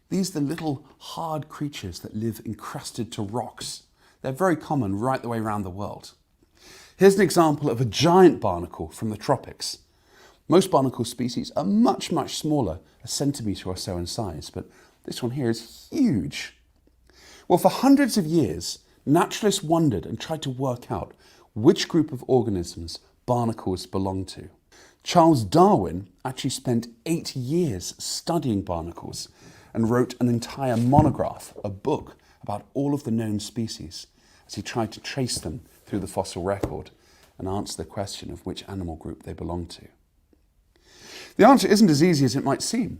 These are the little hard creatures that live encrusted to rocks. They're very common right the way around the world. Here's an example of a giant barnacle from the tropics. Most barnacle species are much, much smaller, a centimetre or so in size, but this one here is huge. Well, for hundreds of years, naturalists wondered and tried to work out which group of organisms barnacles belong to. Charles Darwin actually spent 8 years studying barnacles and wrote an entire monograph, a book, about all of the known species as he tried to trace them through the fossil record and answer the question of which animal group they belong to. The answer isn't as easy as it might seem.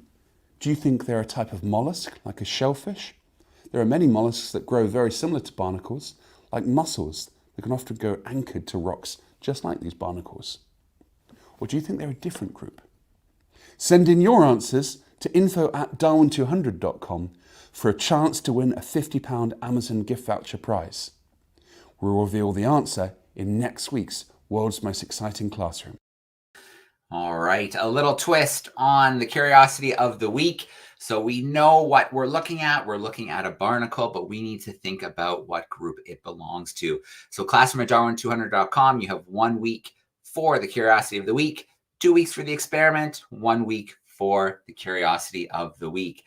Do you think they're a type of mollusk, like a shellfish? There are many mollusks that grow very similar to barnacles, like mussels that can often go anchored to rocks, just like these barnacles. Or do you think they're a different group? Send in your answers to info@darwin200.com for a chance to win a £50 Amazon gift voucher prize. We'll reveal the answer in next week's World's Most Exciting Classroom. All right, a little twist on the curiosity of the week. So we know what we're looking at. We're looking at a barnacle, but we need to think about what group it belongs to. So classroom at darwin200.com, you have 1 week for the curiosity of the week, 2 weeks for the experiment, 1 week for the curiosity of the week.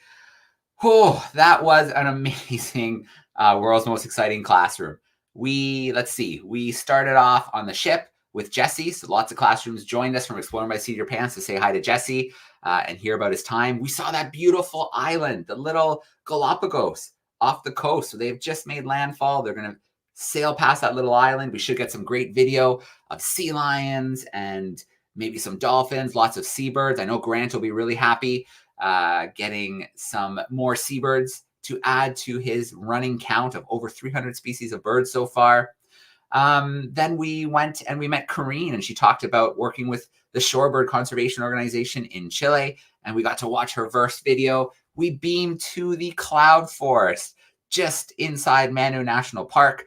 Oh, that was an amazing World's Most Exciting Classroom. We started off on the ship with Jesse. So lots of classrooms joined us from Exploring by Cedar Pants to say hi to Jesse and hear about his time. We saw that beautiful island, the little Galapagos off the coast. So they've just made landfall. They're going to sail past that little island. We should get some great video of sea lions and maybe some dolphins, lots of seabirds. I know Grant will be really happy getting some more seabirds to add to his running count of over 300 species of birds so far. Then we went and we met Karinne, and she talked about working with the Shorebird Conservation Organization in Chile, and we got to watch her first video. We beamed to the cloud forest just inside Manu National Park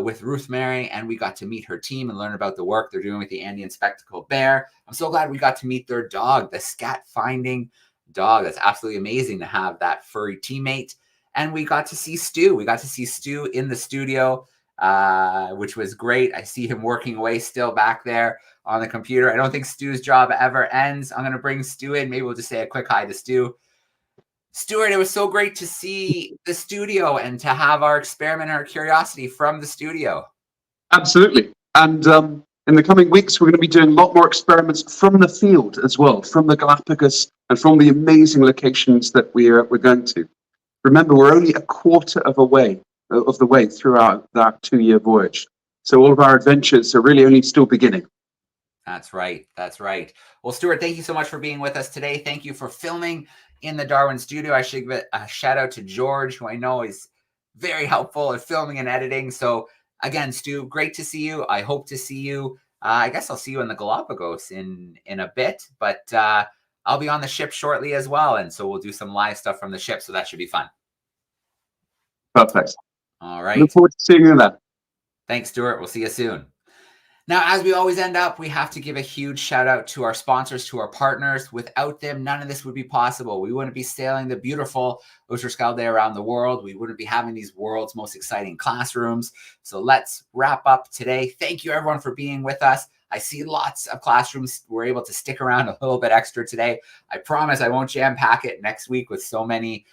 with Ruth Mary, and we got to meet her team and learn about the work they're doing with the Andean spectacled bear. I'm so glad we got to meet their dog, the scat finding dog. That's absolutely amazing to have that furry teammate. And we got to see Stu. We got to see Stu in the studio, which was great. I see him working away still back there on the computer. I don't think Stu's job ever ends. I'm going to bring Stu in. Maybe we'll just say a quick hi to Stu. Stuart, it was so great to see the studio and to have our experiment and our curiosity from the studio. Absolutely. And in the coming weeks, we're going to be doing a lot more experiments from the field as well, from the Galapagos and from the amazing locations that we're going to. Remember, we're only a quarter of the way through our 2-year voyage. So all of our adventures are really only still beginning. That's right. That's right. Well, Stuart, thank you so much for being with us today. Thank you for filming in the Darwin studio. I should give a shout out to George, who I know is very helpful at filming and editing. So again, Stu, great to see you. I hope to see you. I guess I'll see you in the Galapagos in a bit, but I'll be on the ship shortly as well. And so we'll do some live stuff from the ship. So that should be fun. Perfect. All right. Look forward to seeing you there. Thanks, Stuart. We'll see you soon. Now, as we always end up, we have to give a huge shout out to our sponsors, to our partners. Without them, none of this would be possible. We wouldn't be sailing the beautiful Oosterschelde around the world. We wouldn't be having these world's most exciting classrooms. So let's wrap up today. Thank you, everyone, for being with us. I see lots of classrooms were able to stick around a little bit extra today. I promise I won't jam pack it next week with so many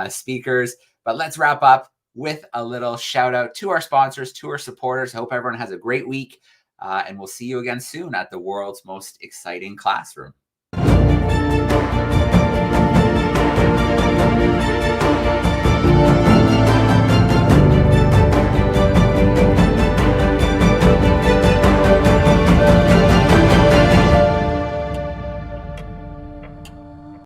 speakers. But let's wrap up with a little shout out to our sponsors, to our supporters. I hope everyone has a great week. And we'll see you again soon at the world's most exciting classroom.